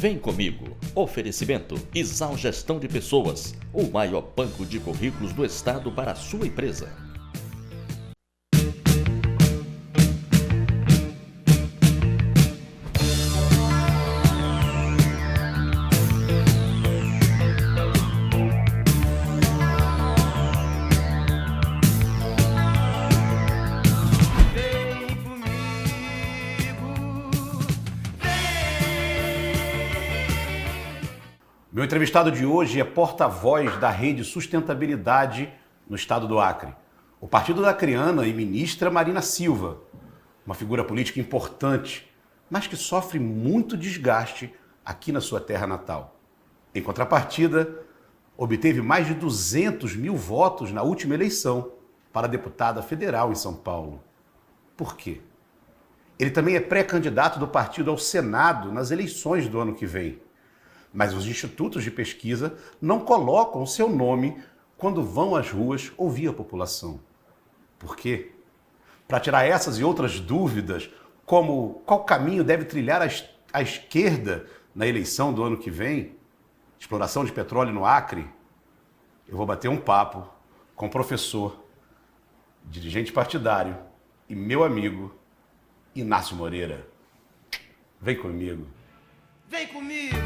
Vem comigo. Oferecimento Isal Gestão de Pessoas, o maior banco de currículos do estado para a sua empresa. Meu entrevistado de hoje é porta-voz da Rede Sustentabilidade no estado do Acre. O partido da acreana e ministra Marina Silva, uma figura política importante, mas que sofre muito desgaste aqui na sua terra natal. Em contrapartida, obteve mais de 200 mil votos na última eleição para deputada federal em São Paulo. Por quê? Ele também é pré-candidato do partido ao Senado nas eleições do ano que vem. Mas os institutos de pesquisa não colocam o seu nome quando vão às ruas ouvir a população. Por quê? Para tirar essas e outras dúvidas, como qual caminho deve trilhar a esquerda na eleição do ano que vem, exploração de petróleo no Acre, eu vou bater um papo com o professor, dirigente partidário e meu amigo, Inácio Moreira. Vem comigo. Vem comigo,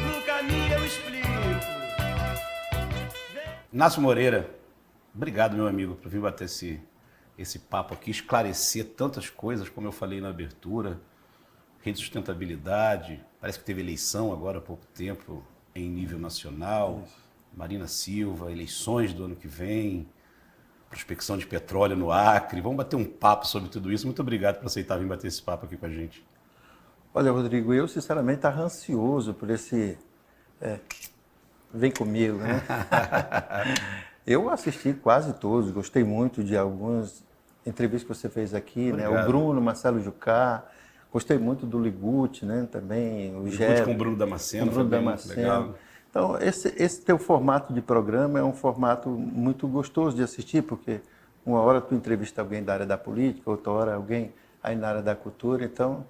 no caminho eu explico. Inácio Moreira, obrigado, meu amigo, por vir bater esse papo aqui, esclarecer tantas coisas, como eu falei na abertura, rede de sustentabilidade, parece que teve eleição agora há pouco tempo em nível nacional, Marina Silva, eleições do ano que vem, prospecção de petróleo no Acre, vamos bater um papo sobre tudo isso. Muito obrigado por aceitar vir bater esse papo aqui com a gente. Olha, Rodrigo, eu sinceramente estava ansioso por esse... vem comigo, né? Eu assisti quase todos, gostei muito de algumas entrevistas que você fez aqui, né? O Bruno, Marcelo Jucá, gostei muito do Liguti, né? Também o Gé. Com o Bruno Damasceno. Com o Bruno Damasceno. Legal. Então, esse teu formato de programa é um formato muito gostoso de assistir, porque uma hora tu entrevista alguém da área da política, outra hora alguém aí na área da cultura, então...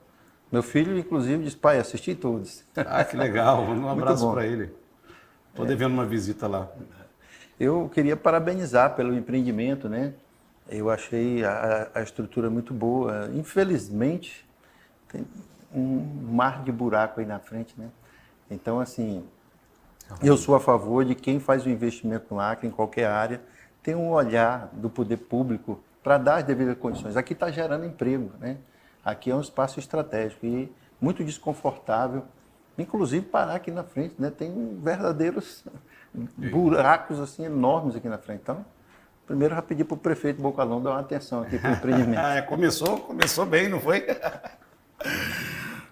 Meu filho, inclusive, disse, pai, assisti todos. Ah, que legal. Manda um abraço para ele. Estou devendo uma visita lá. Eu queria parabenizar pelo empreendimento, né? Eu achei a estrutura muito boa. Infelizmente, tem um mar de buraco aí na frente, né? Então, assim, eu sou a favor de quem faz o investimento no Acre, em qualquer área, tem um olhar do poder público para dar as devidas condições. Aqui está gerando emprego, né? Aqui é um espaço estratégico e muito desconfortável, inclusive parar aqui na frente, né? Tem verdadeiros buracos assim, enormes aqui na frente. Então, primeiro eu já pedi para o prefeito Bocalão dar uma atenção aqui para o empreendimento. Começou bem, não foi?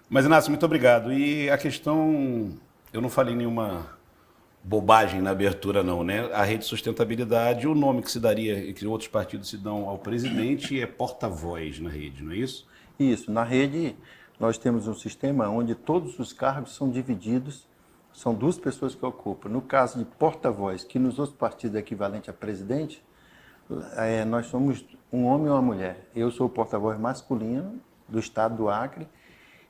Mas, Inácio, muito obrigado. E a questão, eu não falei nenhuma bobagem na abertura não, né? A Rede Sustentabilidade, o nome que se daria e que outros partidos se dão ao presidente é porta-voz na rede, não é isso? Isso, na rede nós temos um sistema onde todos os cargos são divididos, são duas pessoas que ocupam. No caso de porta-voz, que nos outros partidos é equivalente a presidente, nós somos um homem e uma mulher. Eu sou o porta-voz masculino do estado do Acre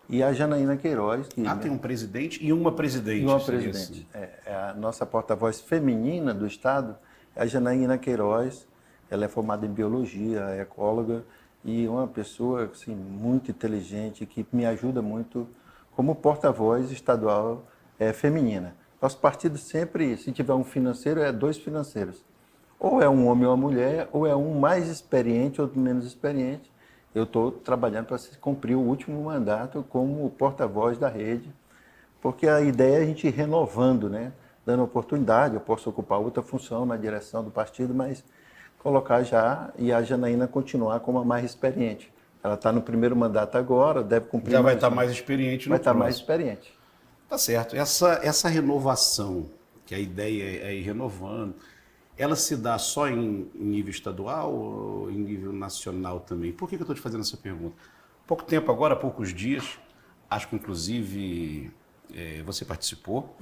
e a Janaína Queiroz. Que, tem um presidente e uma presidente. E uma presidente. Assim. A nossa porta-voz feminina do estado é a Janaína Queiroz. Ela é formada em biologia, é ecóloga, e uma pessoa assim, muito inteligente, que me ajuda muito como porta-voz estadual feminina. Nosso partido sempre, se tiver um financeiro, é dois financeiros. Ou é um homem ou uma mulher, ou é um mais experiente ou menos experiente. Eu estou trabalhando para cumprir o último mandato como porta-voz da rede, porque a ideia é a gente ir renovando, né? Dando oportunidade, eu posso ocupar outra função na direção do partido, mas colocar já e a Janaína continuar como a mais experiente. Ela está no primeiro mandato agora, deve cumprir. Já vai estar mais experiente no Vai estar mais experiente. Tá certo. Essa renovação, que a ideia é ir renovando, ela se dá só em nível estadual ou em nível nacional também? Por que eu estou te fazendo essa pergunta? Pouco tempo agora, há poucos dias, acho que inclusive você participou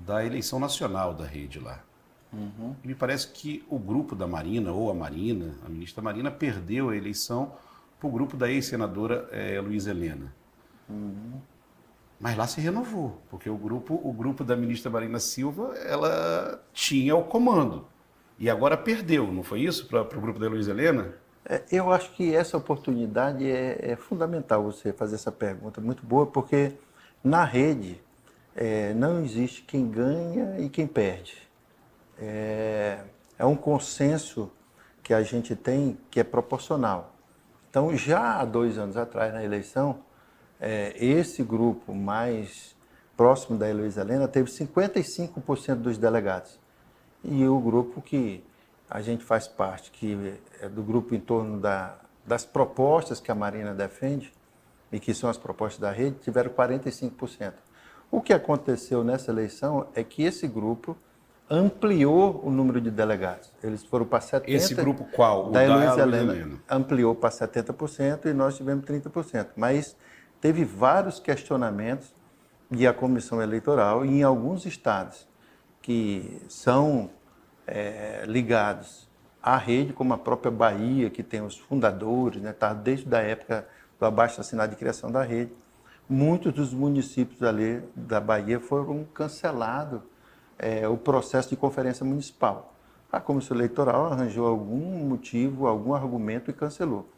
da eleição nacional da rede lá. E me parece que o grupo da Marina, ou a Marina, a ministra Marina, perdeu a eleição para o grupo da ex-senadora Luísa Helena. Mas lá se renovou, porque o grupo da ministra Marina Silva, ela tinha o comando. E agora perdeu, não foi isso, para o grupo da Heloísa Helena? Eu acho que essa oportunidade é fundamental você fazer essa pergunta, muito boa, porque na rede não existe quem ganha e quem perde. É um consenso que a gente tem que é proporcional. Então, já há 2 anos atrás, na eleição, esse grupo mais próximo da Heloísa Helena teve 55% dos delegados. E o grupo que a gente faz parte, que é do grupo em torno das propostas que a Marina defende, e que são as propostas da rede, tiveram 45%. O que aconteceu nessa eleição é que esse grupo ampliou o número de delegados. Eles foram para 70%. Esse grupo qual? O da Heloísa Helena Helena ampliou para 70% e nós tivemos 30%. Mas teve vários questionamentos e a comissão eleitoral, e em alguns estados que são ligados à rede, como a própria Bahia, que tem os fundadores, né, tá desde a época do abaixo-assinado de criação da rede, muitos dos municípios ali da Bahia foram cancelados o processo de conferência municipal. A comissão eleitoral arranjou algum motivo, algum argumento e cancelou.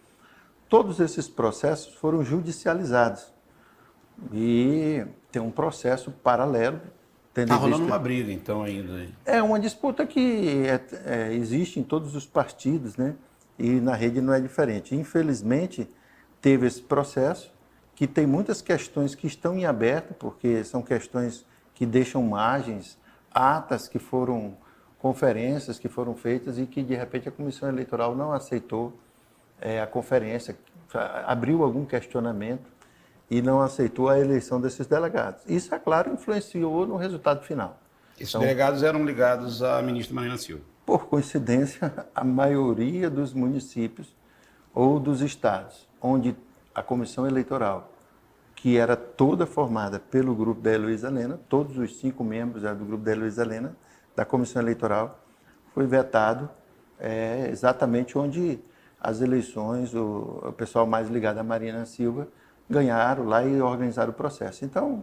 Todos esses processos foram judicializados e tem um processo paralelo. Está rolando uma briga, então, ainda. É uma disputa que existe em todos os partidos, né? E na rede não é diferente. Infelizmente, teve esse processo, que tem muitas questões que estão em aberto, porque são questões que deixam margens, atas que foram, conferências que foram feitas e que, de repente, a comissão eleitoral não aceitou a conferência, abriu algum questionamento e não aceitou a eleição desses delegados. Isso, é claro, influenciou no resultado final. Esses delegados eram ligados à ministra Marina Silva. Por coincidência, a maioria dos municípios ou dos estados, onde a comissão eleitoral, que era toda formada pelo grupo da Heloísa Helena, todos os 5 membros do grupo da Heloísa Helena, da comissão eleitoral, foi vetado exatamente onde as eleições, o pessoal mais ligado à Marina Silva, ganharam lá e organizaram o processo. Então,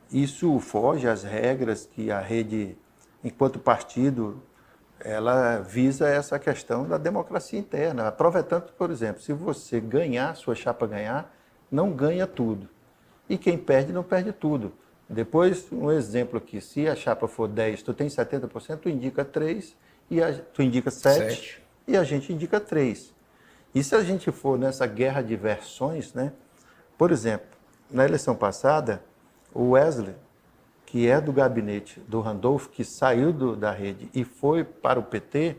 isso foge às regras que a rede, enquanto partido, ela visa essa questão da democracia interna. A prova é tanto, por exemplo, se você ganhar, sua chapa ganhar, não ganha tudo. E quem perde, não perde tudo. Depois, um exemplo aqui, se a chapa for 10, tu tem 70%, tu indica 3, tu indica 7 e a gente indica 3. E se a gente for nessa guerra de versões, né? Por exemplo, na eleição passada, o Wesley, que é do gabinete do Randolph, que saiu da rede e foi para o PT,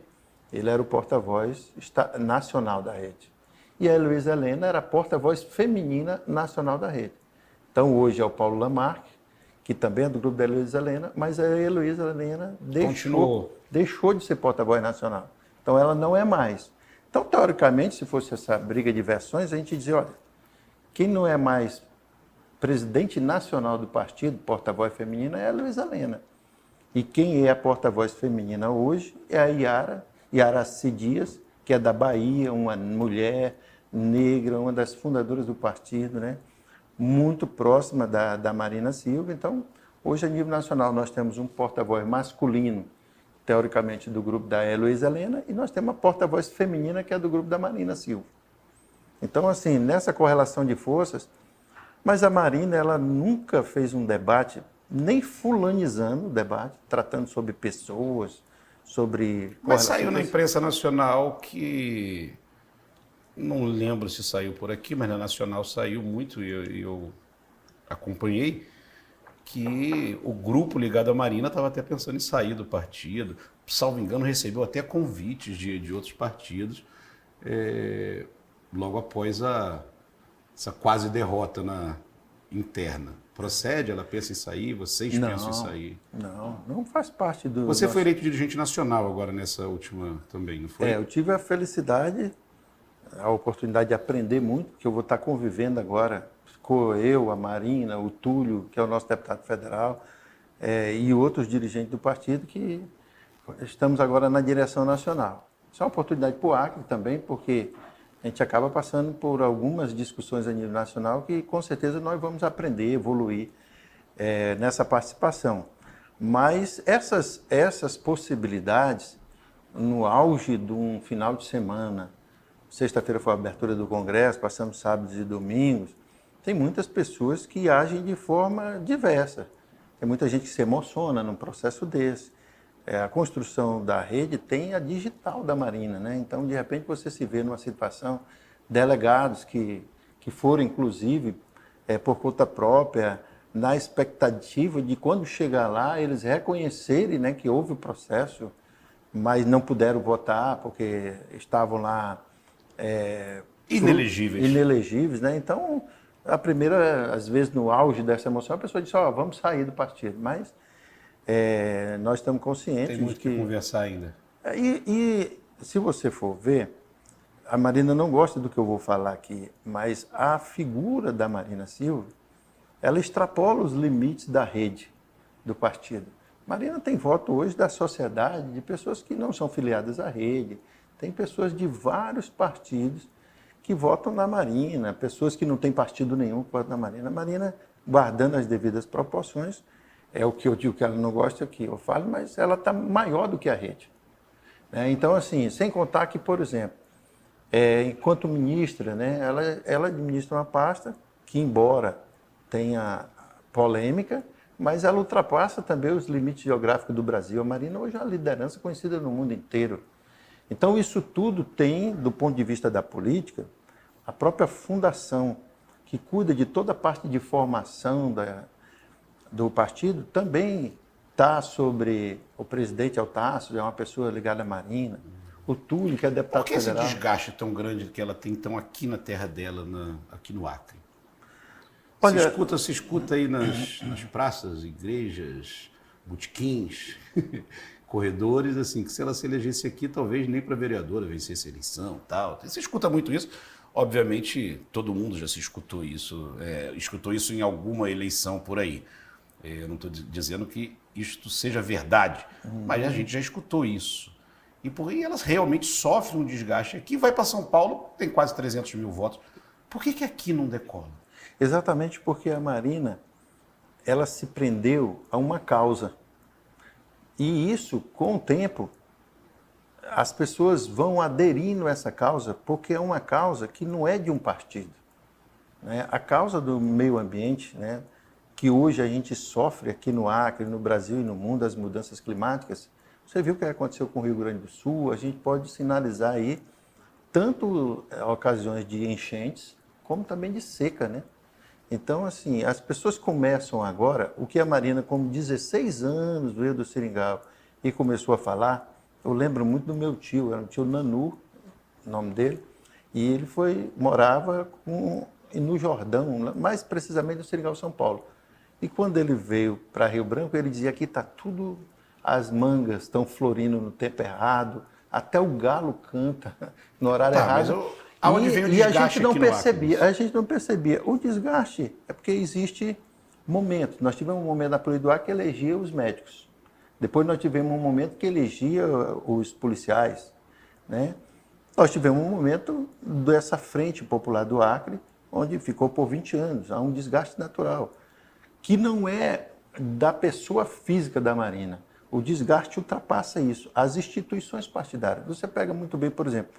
ele era o porta-voz nacional da rede. E a Heloísa Helena era a porta-voz feminina nacional da rede. Então, hoje é o Paulo Lamarck, que também é do grupo da Heloísa Helena, mas a Heloísa Helena deixou de ser porta-voz nacional. Então, ela não é mais. Então, teoricamente, se fosse essa briga de versões, a gente dizia, olha, quem não é mais presidente nacional do partido, porta-voz feminina, é a Heloísa Helena. E quem é a porta-voz feminina hoje é a Yara Dias, que é da Bahia, uma mulher negra, uma das fundadoras do partido, né? Muito próxima da Marina Silva. Então, hoje, a nível nacional, nós temos um porta-voz masculino, teoricamente, do grupo da Heloísa Helena, e nós temos uma porta-voz feminina, que é do grupo da Marina Silva. Então, assim, nessa correlação de forças, mas a Marina, ela nunca fez um debate, nem fulanizando o debate, tratando sobre pessoas, sobre... Mas saiu na imprensa nacional que, não lembro se saiu por aqui, mas na nacional saiu muito, e eu acompanhei, que o grupo ligado à Marina estava até pensando em sair do partido, salvo engano, recebeu até convites de outros partidos, logo após essa quase derrota interna. Procede? Ela pensa em sair? Vocês pensam em sair? Não faz parte do... Você foi eleito dirigente nacional agora nessa última também, não foi? Eu tive a felicidade, a oportunidade de aprender muito, porque eu vou estar convivendo agora com eu, a Marina, o Túlio, que é o nosso deputado federal, e outros dirigentes do partido, que estamos agora na direção nacional. Isso é uma oportunidade para o Acre também, porque a gente acaba passando por algumas discussões a nível nacional que com certeza nós vamos aprender, evoluir nessa participação. Mas essas possibilidades, no auge de um final de semana, sexta-feira foi a abertura do Congresso, passamos sábados e domingos, tem muitas pessoas que agem de forma diversa. Tem muita gente que se emociona num processo desse. A construção da rede tem a digital da Marina, né? Então, de repente, você se vê numa situação, delegados que foram, inclusive, por conta própria, na expectativa de quando chegar lá, eles reconhecerem, né, que houve o processo, mas não puderam votar porque estavam lá inelegíveis, né? Então, a primeira, às vezes, no auge dessa emoção, a pessoa diz, vamos sair do partido. Mas nós estamos conscientes Tem muito de que... conversar ainda. E se você for ver, a Marina não gosta do que eu vou falar aqui, mas a figura da Marina Silva, ela extrapola os limites da rede do partido. Marina tem voto hoje da sociedade, de pessoas que não são filiadas à rede, tem pessoas de vários partidos que votam na Marina, pessoas que não têm partido nenhum que votam na Marina. A Marina, guardando as devidas proporções, é o que eu digo que ela não gosta que eu falo, mas ela está maior do que a rede. Então, assim, sem contar que, por exemplo, enquanto ministra, né, ela administra uma pasta que, embora tenha polêmica, mas ela ultrapassa também os limites geográficos do Brasil. A Marina hoje é uma liderança conhecida no mundo inteiro. Então, isso tudo tem, do ponto de vista da política, a própria fundação, que cuida de toda a parte de formação do partido, também está sobre o presidente Altácio, é uma pessoa ligada à Marina, o Túlio, que é deputado federal. Por que esse desgaste tão grande que ela tem então aqui na terra dela, aqui no Acre? Olha, se escuta aí nas praças, igrejas, botequins, corredores, assim, que se ela se elegesse aqui, talvez nem para vereadora vencesse a eleição, tal. Você escuta muito isso. Obviamente, todo mundo já se escutou isso em alguma eleição por aí. Eu não estou dizendo que isto seja verdade, mas a gente já escutou isso. E por aí elas realmente sofrem um desgaste. Aqui vai para São Paulo, tem quase 300 mil votos. Por que aqui não decola? Exatamente porque a Marina, ela se prendeu a uma causa. E isso, com o tempo, as pessoas vão aderindo a essa causa, porque é uma causa que não é de um partido. Né? A causa do meio ambiente, né, que hoje a gente sofre aqui no Acre, no Brasil e no mundo, as mudanças climáticas, você viu o que aconteceu com o Rio Grande do Sul, a gente pode sinalizar aí tanto ocasiões de enchentes, como também de seca, né? Então, assim, as pessoas começam agora, o que a Marina, com 16 anos, veio do Seringal e começou a falar, eu lembro muito do meu tio, era o tio Nanu, o nome dele, e ele morava no Jordão, mais precisamente no Seringal, São Paulo. E quando ele veio para Rio Branco, ele dizia que está tudo, as mangas estão florindo no tempo errado, até o galo canta no horário errado. Aonde vem o desgaste? E a gente não percebia. O desgaste é porque existe momentos. Nós tivemos um momento na política do Acre que elegia os médicos. Depois nós tivemos um momento que elegia os policiais. Né? Nós tivemos um momento dessa Frente Popular do Acre, onde ficou por 20 anos. Há um desgaste natural, que não é da pessoa física da Marina. O desgaste ultrapassa isso. As instituições partidárias. Você pega muito bem, por exemplo,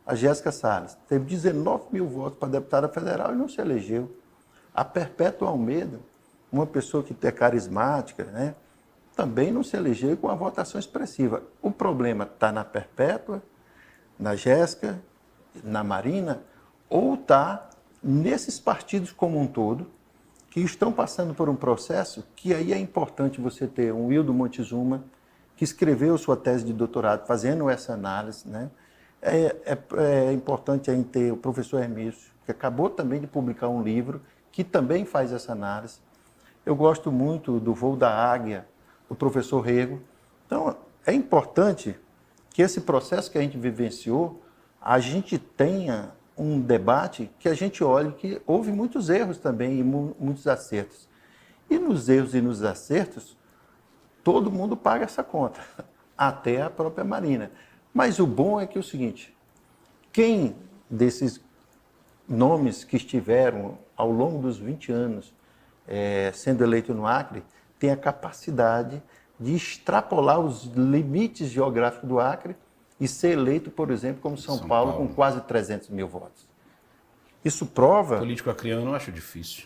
a Jéssica Salles teve 19 mil votos para deputada federal e não se elegeu. A Perpétua Almeida, uma pessoa que é carismática, né, também não se elegeu com uma votação expressiva. O problema está na Perpétua, na Jéssica, na Marina, ou está nesses partidos como um todo, que estão passando por um processo que aí é importante você ter um Wildo Montezuma, que escreveu sua tese de doutorado fazendo essa análise, né? É importante aí ter o professor Hermício, que acabou também de publicar um livro que também faz essa análise. Eu gosto muito do Voo da Águia, do professor Rego. Então, é importante que esse processo que a gente vivenciou, a gente tenha um debate que a gente olhe que houve muitos erros também e muitos acertos. E nos erros e nos acertos, todo mundo paga essa conta, até a própria Marina. Mas o bom é que é o seguinte, quem desses nomes que estiveram ao longo dos 20 anos sendo eleito no Acre, tem a capacidade de extrapolar os limites geográficos do Acre e ser eleito, por exemplo, como São Paulo, com quase 300 mil votos. Isso prova... Político acreano eu acho difícil.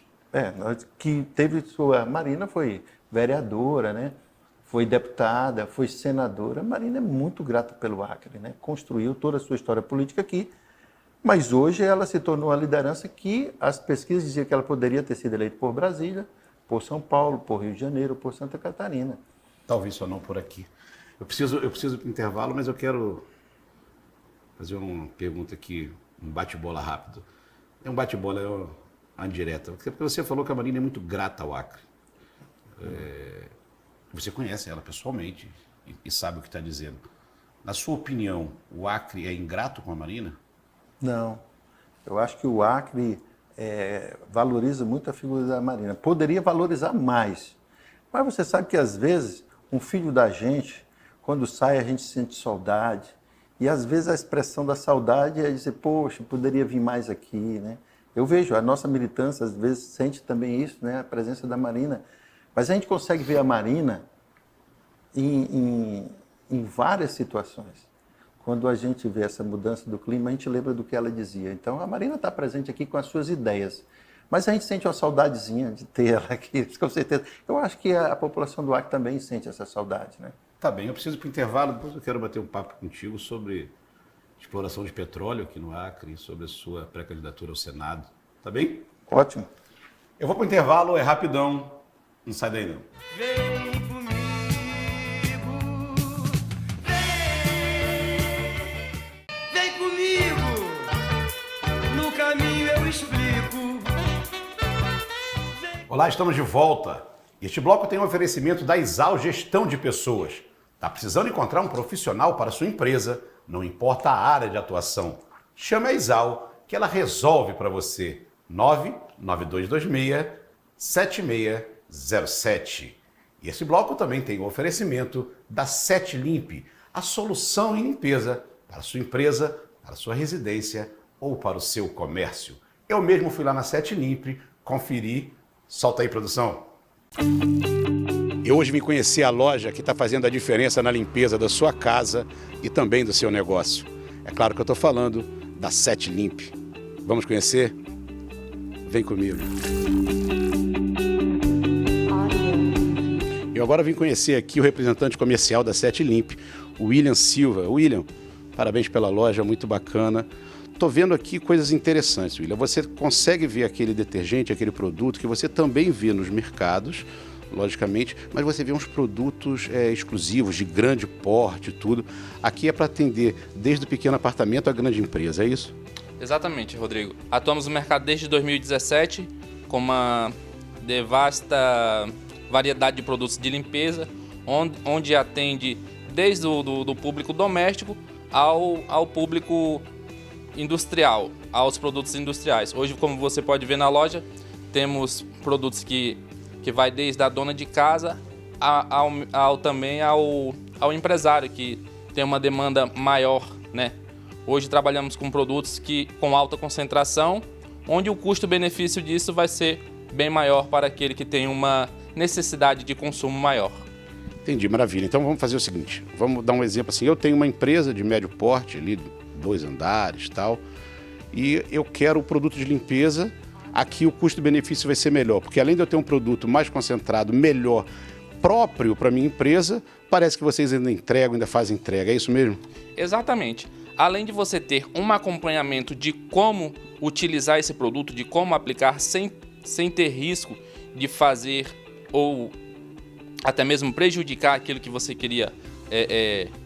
Que teve sua... Marina foi vereadora, né? Foi deputada, foi senadora. Marina é muito grata pelo Acre, né? Construiu toda a sua história política aqui, mas hoje ela se tornou a liderança que as pesquisas diziam que ela poderia ter sido eleita por Brasília, por São Paulo, por Rio de Janeiro, por Santa Catarina. Talvez só não por aqui. Eu preciso ir para o intervalo, mas eu quero fazer uma pergunta aqui, um bate-bola rápido. É um bate-bola, é uma indireta. Porque você falou que a Marina é muito grata ao Acre. Você conhece ela pessoalmente e sabe o que está dizendo. Na sua opinião, o Acre é ingrato com a Marina? Não. Eu acho que o Acre valoriza muito a figura da Marina. Poderia valorizar mais. Mas você sabe que, às vezes, um filho da gente, quando sai, a gente sente saudade. E, às vezes, a expressão da saudade é dizer, poxa, poderia vir mais aqui, né? Eu vejo, a nossa militância, às vezes, sente também isso, né? A presença da Marina. Mas a gente consegue ver a Marina em várias situações. Quando a gente vê essa mudança do clima, a gente lembra do que ela dizia. Então, a Marina está presente aqui com as suas ideias. Mas a gente sente uma saudadezinha de ter ela aqui, com certeza. Eu acho que a população do Acre também sente essa saudade, né? Tá bem, eu preciso ir para o intervalo, depois eu quero bater um papo contigo sobre exploração de petróleo aqui no Acre, sobre a sua pré-candidatura ao Senado. Tá bem? Ótimo. Eu vou para o intervalo, é rapidão, não sai daí não. Vem comigo, vem comigo, no caminho eu explico. Olá, estamos de volta. Este bloco tem um oferecimento da Exal Gestão de Pessoas. Está precisando encontrar um profissional para a sua empresa? Não importa a área de atuação. Chame a Exal que ela resolve para você. 99226-7607. E esse bloco também tem o oferecimento da Sete Limpe, a solução em limpeza para a sua empresa, para a sua residência ou para o seu comércio. Eu mesmo fui lá na Sete Limpe, conferi. Solta aí, produção. Eu hoje vim conhecer a loja que está fazendo a diferença na limpeza da sua casa e também do seu negócio. É claro que eu estou falando da Sete Limpe. Vamos conhecer? Vem comigo. Eu agora vim conhecer aqui o representante comercial da Sete Limpe, o William Silva. William, parabéns pela loja, muito bacana. Estou vendo aqui coisas interessantes, William. Você consegue ver aquele detergente, aquele produto que você também vê nos mercados, logicamente, mas você vê uns produtos exclusivos, de grande porte e tudo. Aqui é para atender desde o pequeno apartamento à grande empresa, é isso? Exatamente, Rodrigo. Atuamos no mercado desde 2017 com uma vasta variedade de produtos de limpeza, onde atende desde do público doméstico ao público industrial, aos produtos industriais. Hoje, como você pode ver na loja, temos produtos que vai desde a dona de casa também ao empresário, que tem uma demanda maior, né? Hoje trabalhamos com produtos com alta concentração, onde o custo-benefício disso vai ser bem maior para aquele que tem uma necessidade de consumo maior. Entendi, maravilha. Então vamos fazer o seguinte, vamos dar um exemplo assim. Eu tenho uma empresa de médio porte, ali 2 andares e tal, e eu quero o produto de limpeza. Aqui o custo-benefício vai ser melhor, porque além de eu ter um produto mais concentrado, melhor, próprio para a minha empresa, parece que vocês ainda fazem entrega, é isso mesmo? Exatamente. Além de você ter um acompanhamento de como utilizar esse produto, de como aplicar sem ter risco de fazer ou até mesmo prejudicar aquilo que você queria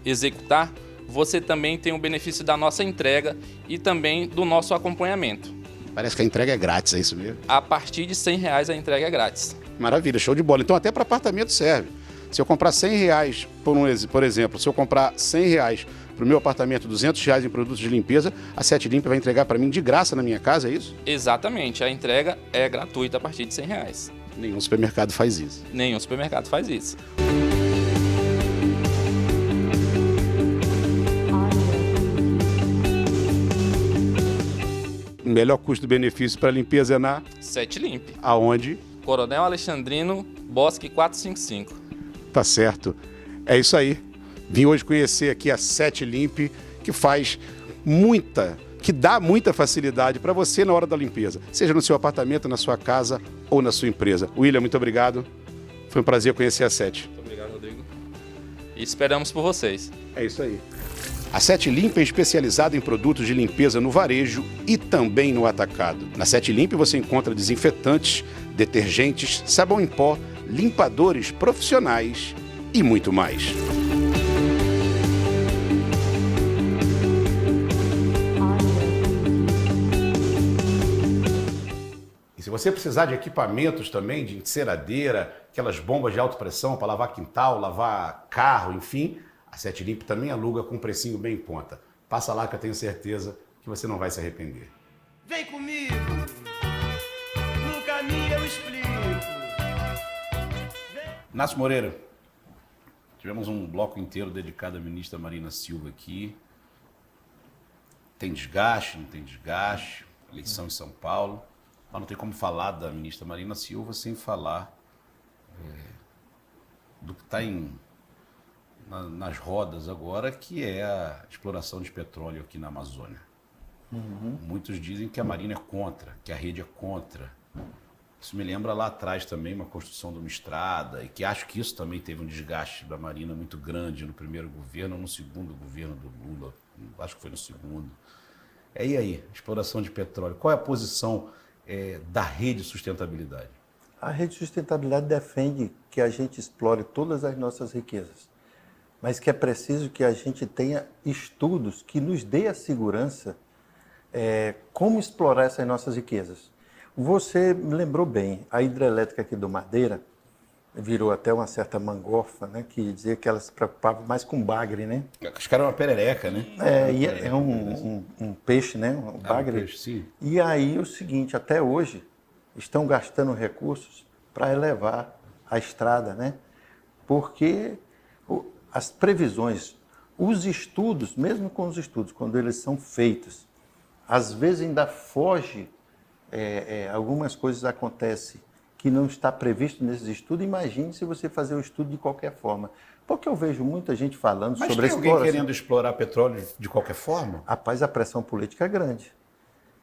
executar, você também tem o benefício da nossa entrega e também do nosso acompanhamento. Parece que a entrega é grátis, é isso mesmo? A partir de R$100 a entrega é grátis. Maravilha, show de bola. Então até para apartamento serve. Se eu comprar R$100, por exemplo, se eu comprar R$100 para o meu apartamento, R$200 em produtos de limpeza, a Sete Limpe vai entregar para mim de graça na minha casa, é isso? Exatamente, a entrega é gratuita a partir de R$100. Nenhum supermercado faz isso. Nenhum supermercado faz isso. melhor custo-benefício para limpeza é na... Sete Limp. Aonde? Coronel Alexandrino, Bosque 455. Tá certo. É isso aí. Vim hoje conhecer aqui a Sete Limp, que dá muita facilidade para você na hora da limpeza, seja no seu apartamento, na sua casa ou na sua empresa. William, muito obrigado. Foi um prazer conhecer a Sete. Muito obrigado, Rodrigo. E esperamos por vocês. É isso aí. A Sete Limp é especializada em produtos de limpeza no varejo e também no atacado. Na Sete Limp você encontra desinfetantes, detergentes, sabão em pó, limpadores profissionais e muito mais. E se você precisar de equipamentos também, de enceradeira, aquelas bombas de alta pressão para lavar quintal, lavar carro, enfim, a Sete Limp também aluga com um precinho bem em conta. Passa lá que eu tenho certeza que você não vai se arrepender. Vem comigo, no caminho eu explico. Inácio Moreira, tivemos um bloco inteiro dedicado à ministra Marina Silva aqui. Tem desgaste, não tem desgaste, eleição em São Paulo. Mas não tem como falar da ministra Marina Silva sem falar do que está nas rodas agora, que é a exploração de petróleo aqui na Amazônia. Muitos dizem que a Marina é contra, que a rede é contra. Isso me lembra lá atrás também uma construção de uma estrada, e que acho que isso também teve um desgaste da Marina muito grande no primeiro governo, no segundo governo do Lula, acho que foi no segundo. E aí, exploração de petróleo, qual é a posição da rede de sustentabilidade? A rede de sustentabilidade defende que a gente explore todas as nossas riquezas, mas que é preciso que a gente tenha estudos que nos dê a segurança como explorar essas nossas riquezas. Você me lembrou bem, a hidrelétrica aqui do Madeira virou até uma certa mangofa, né, que dizia que ela se preocupava mais com bagre, né? Os caras é uma perereca, né? É um peixe, né? Um bagre. Peixe, sim. E aí o seguinte, até hoje estão gastando recursos para elevar a estrada, né? Porque as previsões, os estudos, mesmo com os estudos, quando eles são feitos, às vezes ainda foge, algumas coisas acontecem que não está previsto nesses estudos. Imagine se você fazer o estudo de qualquer forma. Porque eu vejo muita gente falando Mas sobre tem alguém querendo explorar petróleo de qualquer forma? Rapaz, a pressão política é grande.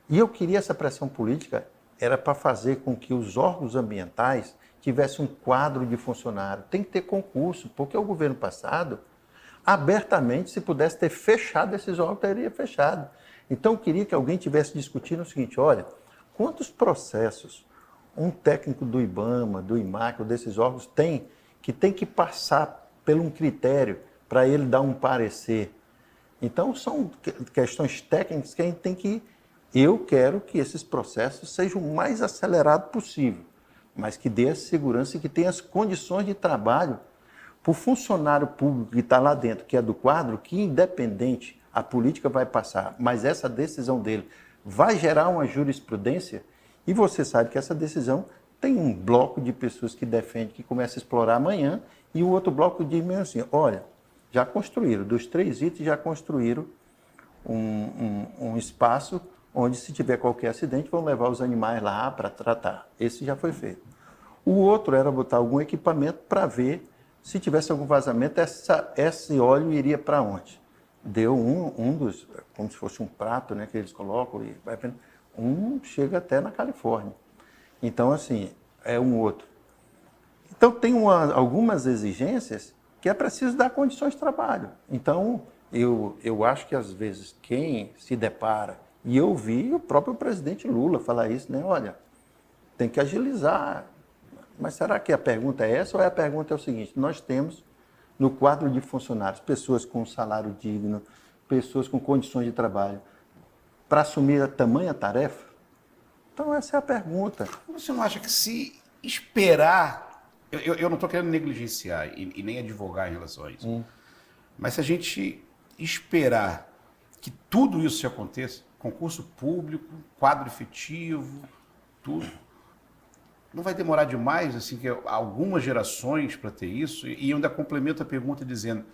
E eu queria essa pressão política, era para fazer com que os órgãos ambientais tivessem um quadro de funcionário. Tem que ter concurso, porque o governo passado, abertamente, se pudesse ter fechado esses órgãos, teria fechado. Então, eu queria que alguém tivesse discutindo o seguinte: olha, quantos processos um técnico do IBAMA, do IMAC, ou desses órgãos tem que passar por um critério para ele dar um parecer? Então, são questões técnicas que a gente tem que... Eu quero que esses processos sejam o mais acelerados possível, mas que dê a segurança e que tenha as condições de trabalho para o funcionário público que está lá dentro, que é do quadro, que independente, a política vai passar, mas essa decisão dele vai gerar uma jurisprudência, e você sabe que essa decisão tem um bloco de pessoas que defende que começa a explorar amanhã, e o outro bloco diz mesmo assim: olha, já construíram, dos 3 itens já construíram um espaço onde, se tiver qualquer acidente, vão levar os animais lá para tratar. Esse já foi feito. O outro era botar algum equipamento para ver se tivesse algum vazamento, esse óleo iria para onde. Deu um dos, como se fosse um prato, né, que eles colocam, e vai chega até na Califórnia. Então, assim, é um outro. Então, tem algumas exigências que é preciso dar condições de trabalho. Então, eu acho que, às vezes, quem se depara, e eu vi o próprio presidente Lula falar isso, né? Olha, tem que agilizar. Mas será que a pergunta é essa, ou a pergunta é o seguinte: nós temos no quadro de funcionários pessoas com salário digno, pessoas com condições de trabalho, para assumir a tamanha tarefa? Então, essa é a pergunta. Você não acha que, se esperar... Eu não estou querendo negligenciar e nem advogar em relação a isso. Mas se a gente esperar que tudo isso aconteça, concurso público, quadro efetivo, tudo, não vai demorar demais, assim, que algumas gerações para ter isso? E eu ainda complemento a pergunta dizendo: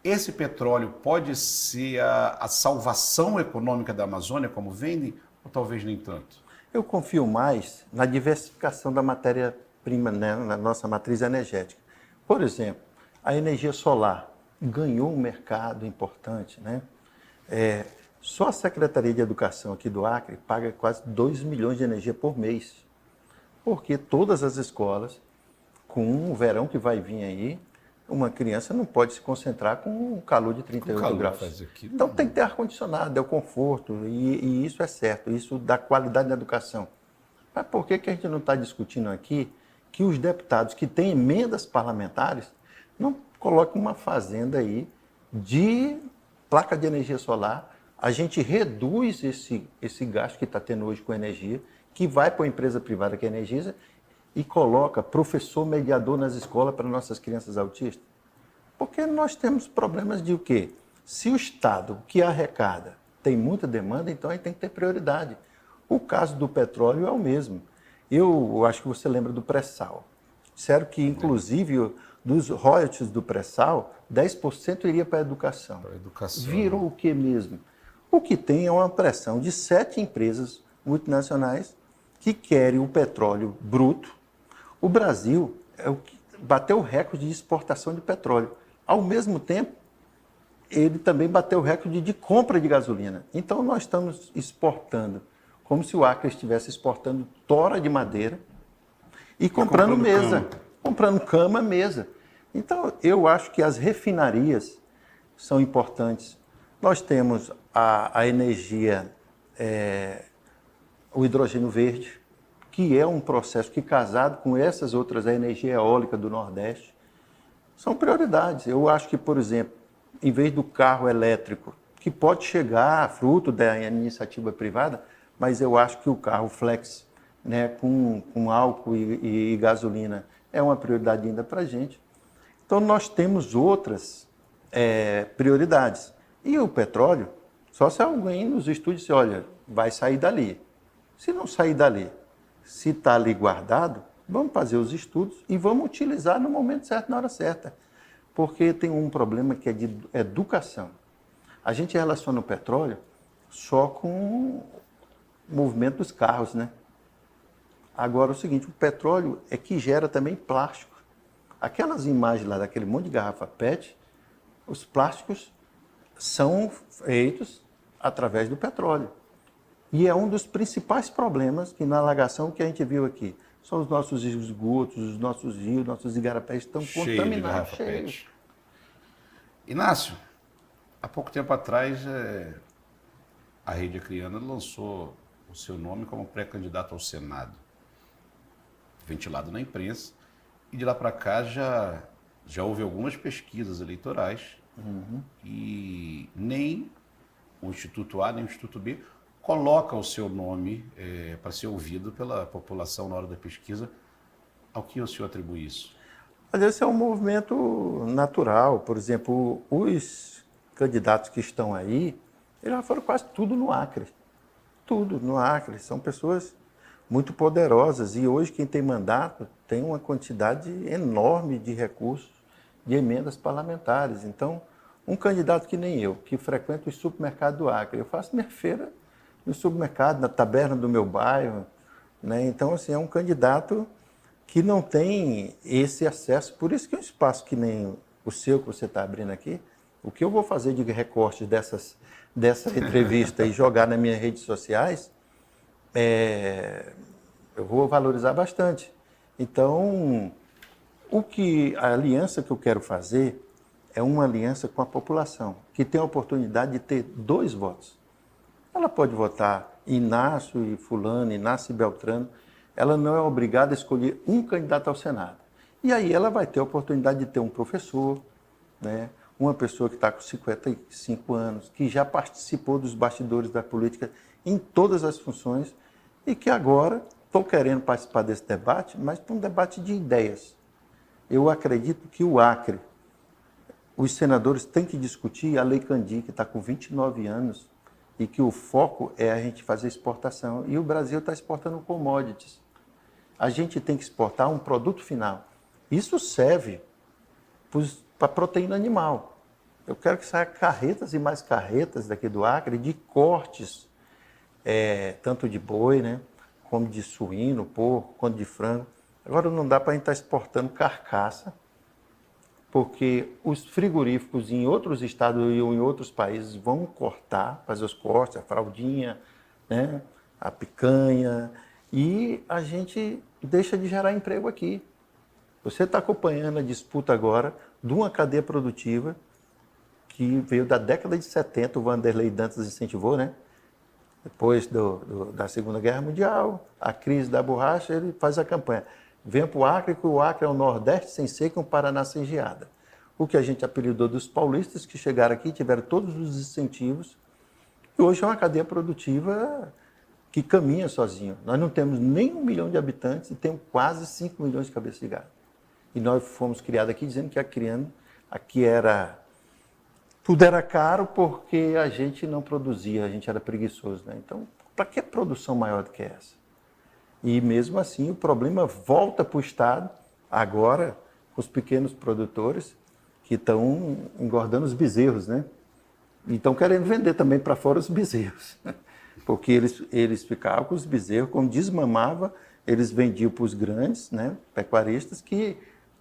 esse petróleo pode ser a salvação econômica da Amazônia, como vendem, ou talvez nem tanto? Eu confio mais na diversificação da matéria-prima, né, na nossa matriz energética. Por exemplo, a energia solar ganhou um mercado importante, né? Só a Secretaria de Educação aqui do Acre paga quase 2 milhões de energia por mês, porque todas as escolas, com o verão que vai vir aí, uma criança não pode se concentrar com um calor de 38 graus. Então tem que ter ar-condicionado, é o conforto, e isso é certo, isso dá qualidade na educação. Mas por que a gente não está discutindo aqui que os deputados que têm emendas parlamentares não coloquem uma fazenda aí de placa de energia solar? A gente reduz esse gasto que está tendo hoje com energia, que vai para a empresa privada que energiza, e coloca professor mediador nas escolas para nossas crianças autistas? Porque nós temos problemas de o quê? Se o Estado que arrecada tem muita demanda, então aí tem que ter prioridade. O caso do petróleo é o mesmo. Eu acho que você lembra do pré-sal. Disseram que, inclusive, dos royalties do pré-sal, 10% iria para a educação. Virou o que mesmo? O que tem é uma pressão de 7 empresas multinacionais que querem o petróleo bruto. O Brasil é o que bateu o recorde de exportação de petróleo. Ao mesmo tempo, ele também bateu o recorde de compra de gasolina. Então, nós estamos exportando, como se o Acre estivesse exportando tora de madeira e comprando mesa. Comprando cama, mesa. Então, eu acho que as refinarias são importantes. Nós temos a energia, o hidrogênio verde, que é um processo que, casado com essas outras, a energia eólica do Nordeste, são prioridades. Eu acho que, por exemplo, em vez do carro elétrico, que pode chegar fruto da iniciativa privada, mas eu acho que o carro flex, né, com álcool e gasolina, é uma prioridade ainda para a gente. Então, nós temos outras prioridades. E o petróleo, só se alguém nos estudos disser, olha, vai sair dali. Se não sair dali, se está ali guardado, vamos fazer os estudos e vamos utilizar no momento certo, na hora certa. Porque tem um problema que é de educação. A gente relaciona o petróleo só com o movimento dos carros, né? Agora, o seguinte, o petróleo é que gera também plástico. Aquelas imagens lá daquele monte de garrafa PET, os plásticos são feitos através do petróleo. E é um dos principais problemas que na alagação que a gente viu aqui. São os nossos esgotos, os nossos rios, nossos igarapés estão contaminados, cheios. Inácio, há pouco tempo atrás, a Rede Acreana lançou o seu nome como pré-candidato ao Senado, ventilado na imprensa, e de lá para cá já houve algumas pesquisas eleitorais e nem o Instituto A nem o Instituto B coloca o seu nome para ser ouvido pela população na hora da pesquisa. Ao que o senhor atribui isso? Mas esse é um movimento natural. Por exemplo, os candidatos que estão aí, eles já foram quase tudo no Acre. Tudo no Acre. São pessoas muito poderosas. E hoje quem tem mandato tem uma quantidade enorme de recursos, de emendas parlamentares. Então, um candidato que nem eu, que frequenta o supermercado do Acre, eu faço minha feira no supermercado, na taberna do meu bairro, né? Então, assim, é um candidato que não tem esse acesso. Por isso que um espaço que nem o seu, que você está abrindo aqui, o que eu vou fazer de recorte dessa entrevista e jogar nas minhas redes sociais, eu vou valorizar bastante. Então, a aliança que eu quero fazer é uma aliança com a população, que tem a oportunidade de ter 2 votos. Ela pode votar Inácio e fulano, Inácio e Beltrano. Ela não é obrigada a escolher um candidato ao Senado. E aí ela vai ter a oportunidade de ter um professor, né? Uma pessoa que está com 55 anos, que já participou dos bastidores da política em todas as funções e que agora estou querendo participar desse debate, mas para um debate de ideias. Eu acredito que o Acre, os senadores têm que discutir a Lei Candir, que está com 29 anos, e que o foco é a gente fazer exportação. E o Brasil está exportando commodities. A gente tem que exportar um produto final. Isso serve para proteína animal. Eu quero que saia carretas e mais carretas daqui do Acre de cortes tanto de boi, né, como de suíno, porco, quanto de frango. Agora não dá para a gente estar exportando carcaça, porque os frigoríficos em outros estados e em outros países vão cortar, fazer os cortes, a fraldinha, né, a picanha, e a gente deixa de gerar emprego aqui. Você está acompanhando a disputa agora de uma cadeia produtiva que veio da década de 70, o Vanderlei Dantas incentivou, né? Depois da Segunda Guerra Mundial, a crise da borracha, ele faz a campanha. Venha para o Acre, que o Acre é o Nordeste sem seca e um Paraná sem geada. O que a gente apelidou dos paulistas que chegaram aqui, tiveram todos os incentivos, e hoje é uma cadeia produtiva que caminha sozinho. Nós não temos nem 1 milhão de habitantes e temos quase 5 milhões de cabeças de gado. E nós fomos criados aqui dizendo que aqui tudo era caro porque a gente não produzia, a gente era preguiçoso, né? Então, para que produção maior do que essa? E mesmo assim, o problema volta para o Estado, agora, com os pequenos produtores que estão engordando os bezerros, né? E estão querendo vender também para fora os bezerros. Porque eles ficavam com os bezerros, quando desmamava, eles vendiam para os grandes, né, pecuaristas, que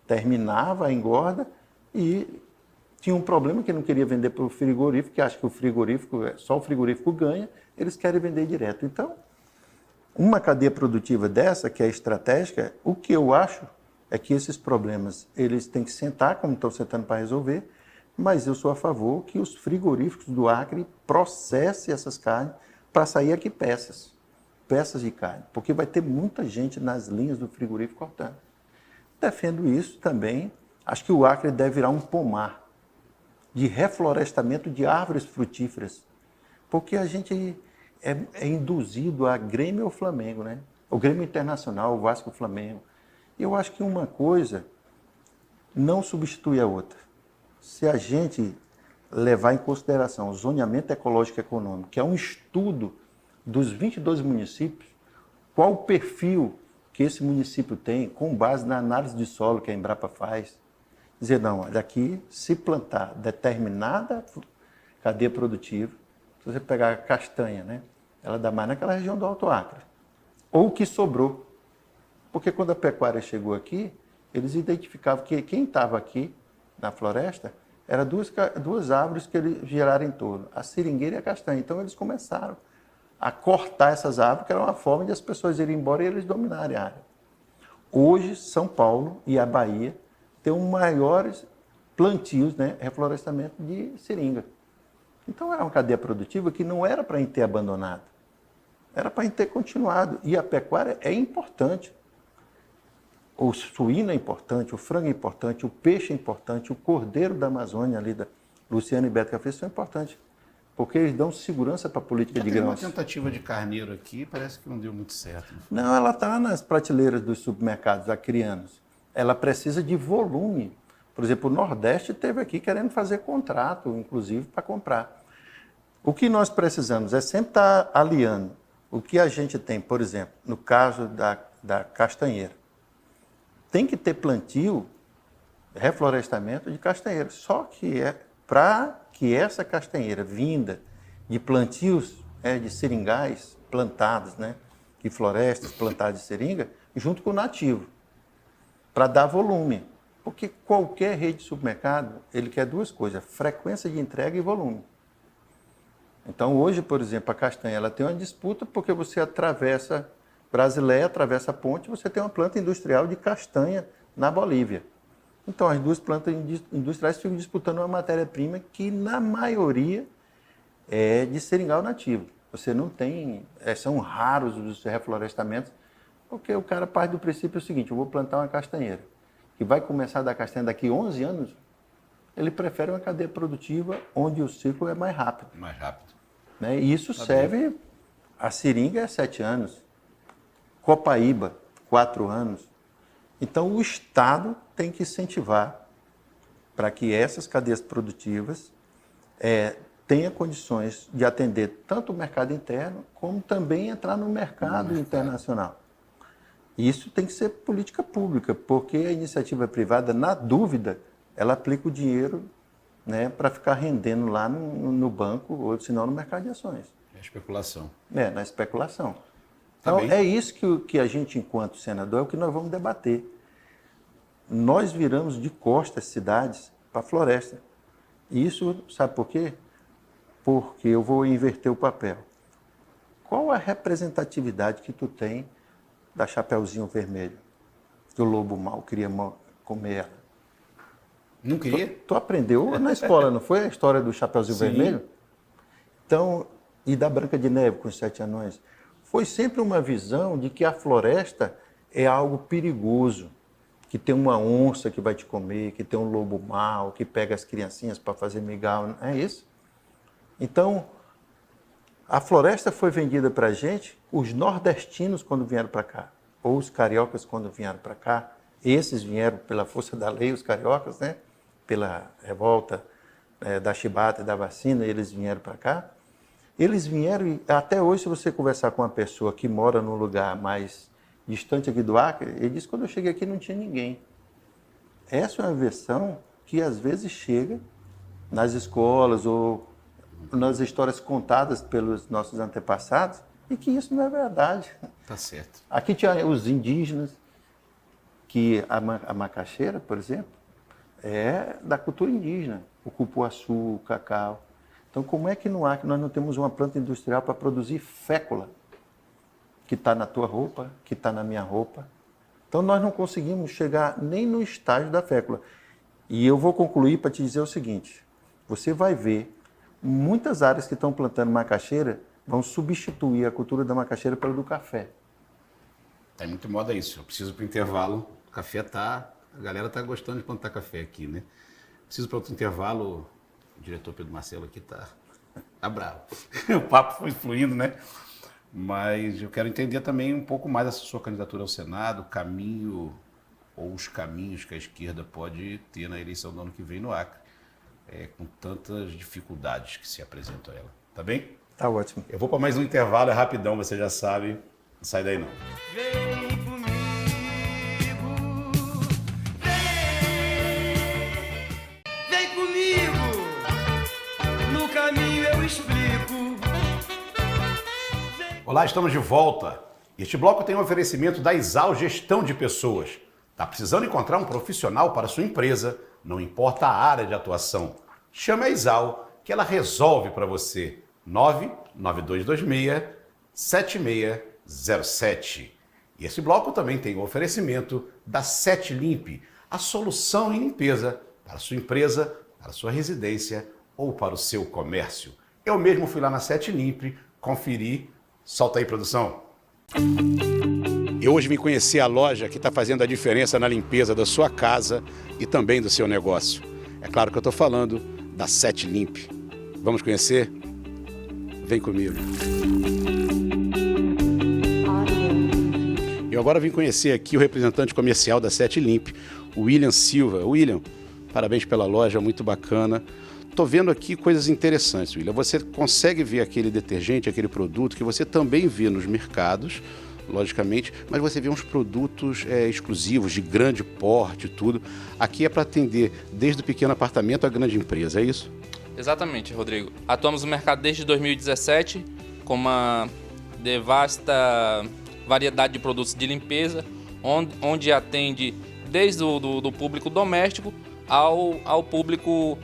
terminava a engorda e tinha um problema que não queria vender para o frigorífico, que acha que só o frigorífico ganha, eles querem vender direto. Então, uma cadeia produtiva dessa, que é estratégica, o que eu acho é que esses problemas, eles têm que sentar, como estão sentando para resolver, mas eu sou a favor que os frigoríficos do Acre processem essas carnes para sair aqui peças de carne, porque vai ter muita gente nas linhas do frigorífico cortando. Defendo isso também. Acho que o Acre deve virar um pomar de reflorestamento de árvores frutíferas, porque a gente é induzido a Grêmio ou Flamengo, né? O Grêmio Internacional, o Vasco e o Flamengo. Eu acho que uma coisa não substitui a outra. Se a gente levar em consideração o zoneamento ecológico e econômico, que é um estudo dos 22 municípios, qual o perfil que esse município tem, com base na análise de solo que a Embrapa faz, dizer, não, daqui, se plantar determinada cadeia produtiva, se você pegar a castanha, né, ela dá mais naquela região do Alto Acre, ou o que sobrou. Porque quando a pecuária chegou aqui, eles identificavam que quem estava aqui na floresta eram duas árvores que eles geraram em torno, a seringueira e a castanha. Então eles começaram a cortar essas árvores, que era uma forma de as pessoas irem embora e eles dominarem a área. Hoje, São Paulo e a Bahia têm maiores plantios, né, reflorestamento de seringa. Então era uma cadeia produtiva que não era para a gente ter abandonado, era para a gente ter continuado. E a pecuária é importante. O suíno é importante, o frango é importante, o peixe é importante, o cordeiro da Amazônia, ali da Luciana e Beto Café, são importantes, porque eles dão segurança para a política de grãos. Tem uma tentativa de carneiro aqui, parece que não deu muito certo. Não, ela está nas prateleiras dos supermercados acrianos. Ela precisa de volume. Por exemplo, o Nordeste teve aqui querendo fazer contrato, inclusive, para comprar. O que nós precisamos é sempre estar aliando o que a gente tem, por exemplo, no caso da castanheira. Tem que ter plantio, reflorestamento de castanheira. Só que para que essa castanheira vinda de plantios de seringais plantados, né, de florestas plantadas de seringa, junto com o nativo, para dar volume. Porque qualquer rede de supermercado, ele quer duas coisas, frequência de entrega e volume. Então, hoje, por exemplo, a castanha ela tem uma disputa porque você atravessa Brasileia, atravessa a ponte, você tem uma planta industrial de castanha na Bolívia. Então, as duas plantas industriais ficam disputando uma matéria-prima que, na maioria, é de seringal nativo. Você não tem, são raros os reflorestamentos, porque o cara parte do princípio o seguinte, eu vou plantar uma castanheira, que vai começar a dar castanha daqui a 11 anos, ele prefere uma cadeia produtiva onde o ciclo é mais rápido. Mais rápido. Né? E isso serve, a seringa é 7 anos, Copaíba, 4 anos. Então, o Estado tem que incentivar para que essas cadeias produtivas tenham condições de atender tanto o mercado interno, como também entrar no mercado internacional. Isso tem que ser política pública, porque a iniciativa privada, na dúvida, ela aplica o dinheiro, né, para ficar rendendo lá no banco, ou senão no mercado de ações. especulação. Na especulação. Tá Então, bem. é isso que a gente, enquanto senador, é o que nós vamos debater. Nós viramos de costas cidades para a floresta. E isso, sabe por quê? Porque eu vou inverter o papel. Qual a representatividade que tu tem da Chapeuzinho Vermelho? Que o lobo mau queria comer ela. Não queria? Tu aprendeu na escola, não foi a história do Chapeuzinho Sim. Vermelho? Então, e da Branca de Neve com os 7 anões? Foi sempre uma visão de que a floresta é algo perigoso, que tem uma onça que vai te comer, que tem um lobo mau, que pega as criancinhas para fazer migal, não é isso? Então, a floresta foi vendida para a gente, os nordestinos quando vieram para cá, ou os cariocas quando vieram para cá. Esses vieram pela força da lei, os cariocas, né? Pela revolta da chibata e da vacina, eles vieram para cá. Eles vieram e até hoje, se você conversar com uma pessoa que mora num lugar mais distante aqui do Acre, ele diz que quando eu cheguei aqui não tinha ninguém. Essa é uma versão que às vezes chega nas escolas ou nas histórias contadas pelos nossos antepassados e que isso não é verdade. Tá certo. Aqui tinha os indígenas, que a macaxeira, por exemplo, é da cultura indígena, o cupuaçu, o cacau. Então, como é que no Acre nós não temos uma planta industrial para produzir fécula, que está na tua roupa, que está na minha roupa? Então, nós não conseguimos chegar nem no estágio da fécula. E eu vou concluir para te dizer o seguinte, você vai ver muitas áreas que estão plantando macaxeira vão substituir a cultura da macaxeira pela do café. Tá muito moda isso. Eu preciso para o intervalo. O café tá... A galera tá gostando de plantar café aqui, né? Preciso para outro intervalo. O diretor Pedro Marcelo aqui tá bravo. O papo foi fluindo, né? Mas eu quero entender também um pouco mais essa sua candidatura ao Senado, o caminho ou os caminhos que a esquerda pode ter na eleição do ano que vem no Acre, com tantas dificuldades que se apresentam a ela. Tá bem? Tá ótimo. Eu vou para mais um intervalo, é rapidão, você já sabe. Não sai daí não. Vem comigo, vem comigo, no caminho eu explico. Olá, estamos de volta. Este bloco tem um oferecimento da Exal Gestão de Pessoas. Está precisando encontrar um profissional para sua empresa? Não importa a área de atuação. Chame a Exal que ela resolve para você. 99226-7607. E esse bloco também tem o oferecimento da Sete Limpe, a solução em limpeza para a sua empresa, para a sua residência ou para o seu comércio. Eu mesmo fui lá na Sete Limpe, conferi. Solta aí, produção. Eu hoje vim conhecer a loja que está fazendo a diferença na limpeza da sua casa e também do seu negócio. É claro que eu estou falando da Sete Limpe. Vamos conhecer? Vem comigo. Eu agora vim conhecer aqui o representante comercial da Sete Limpe, o William Silva. William, parabéns pela loja, muito bacana. Estou vendo aqui coisas interessantes, William. Você consegue ver aquele detergente, aquele produto que você também vê nos mercados, logicamente, mas você vê uns produtos exclusivos, de grande porte e tudo. Aqui é para atender desde o pequeno apartamento à grande empresa, é isso? Exatamente, Rodrigo. Atuamos no mercado desde 2017 com uma vasta variedade de produtos de limpeza, onde atende desde do público doméstico ao público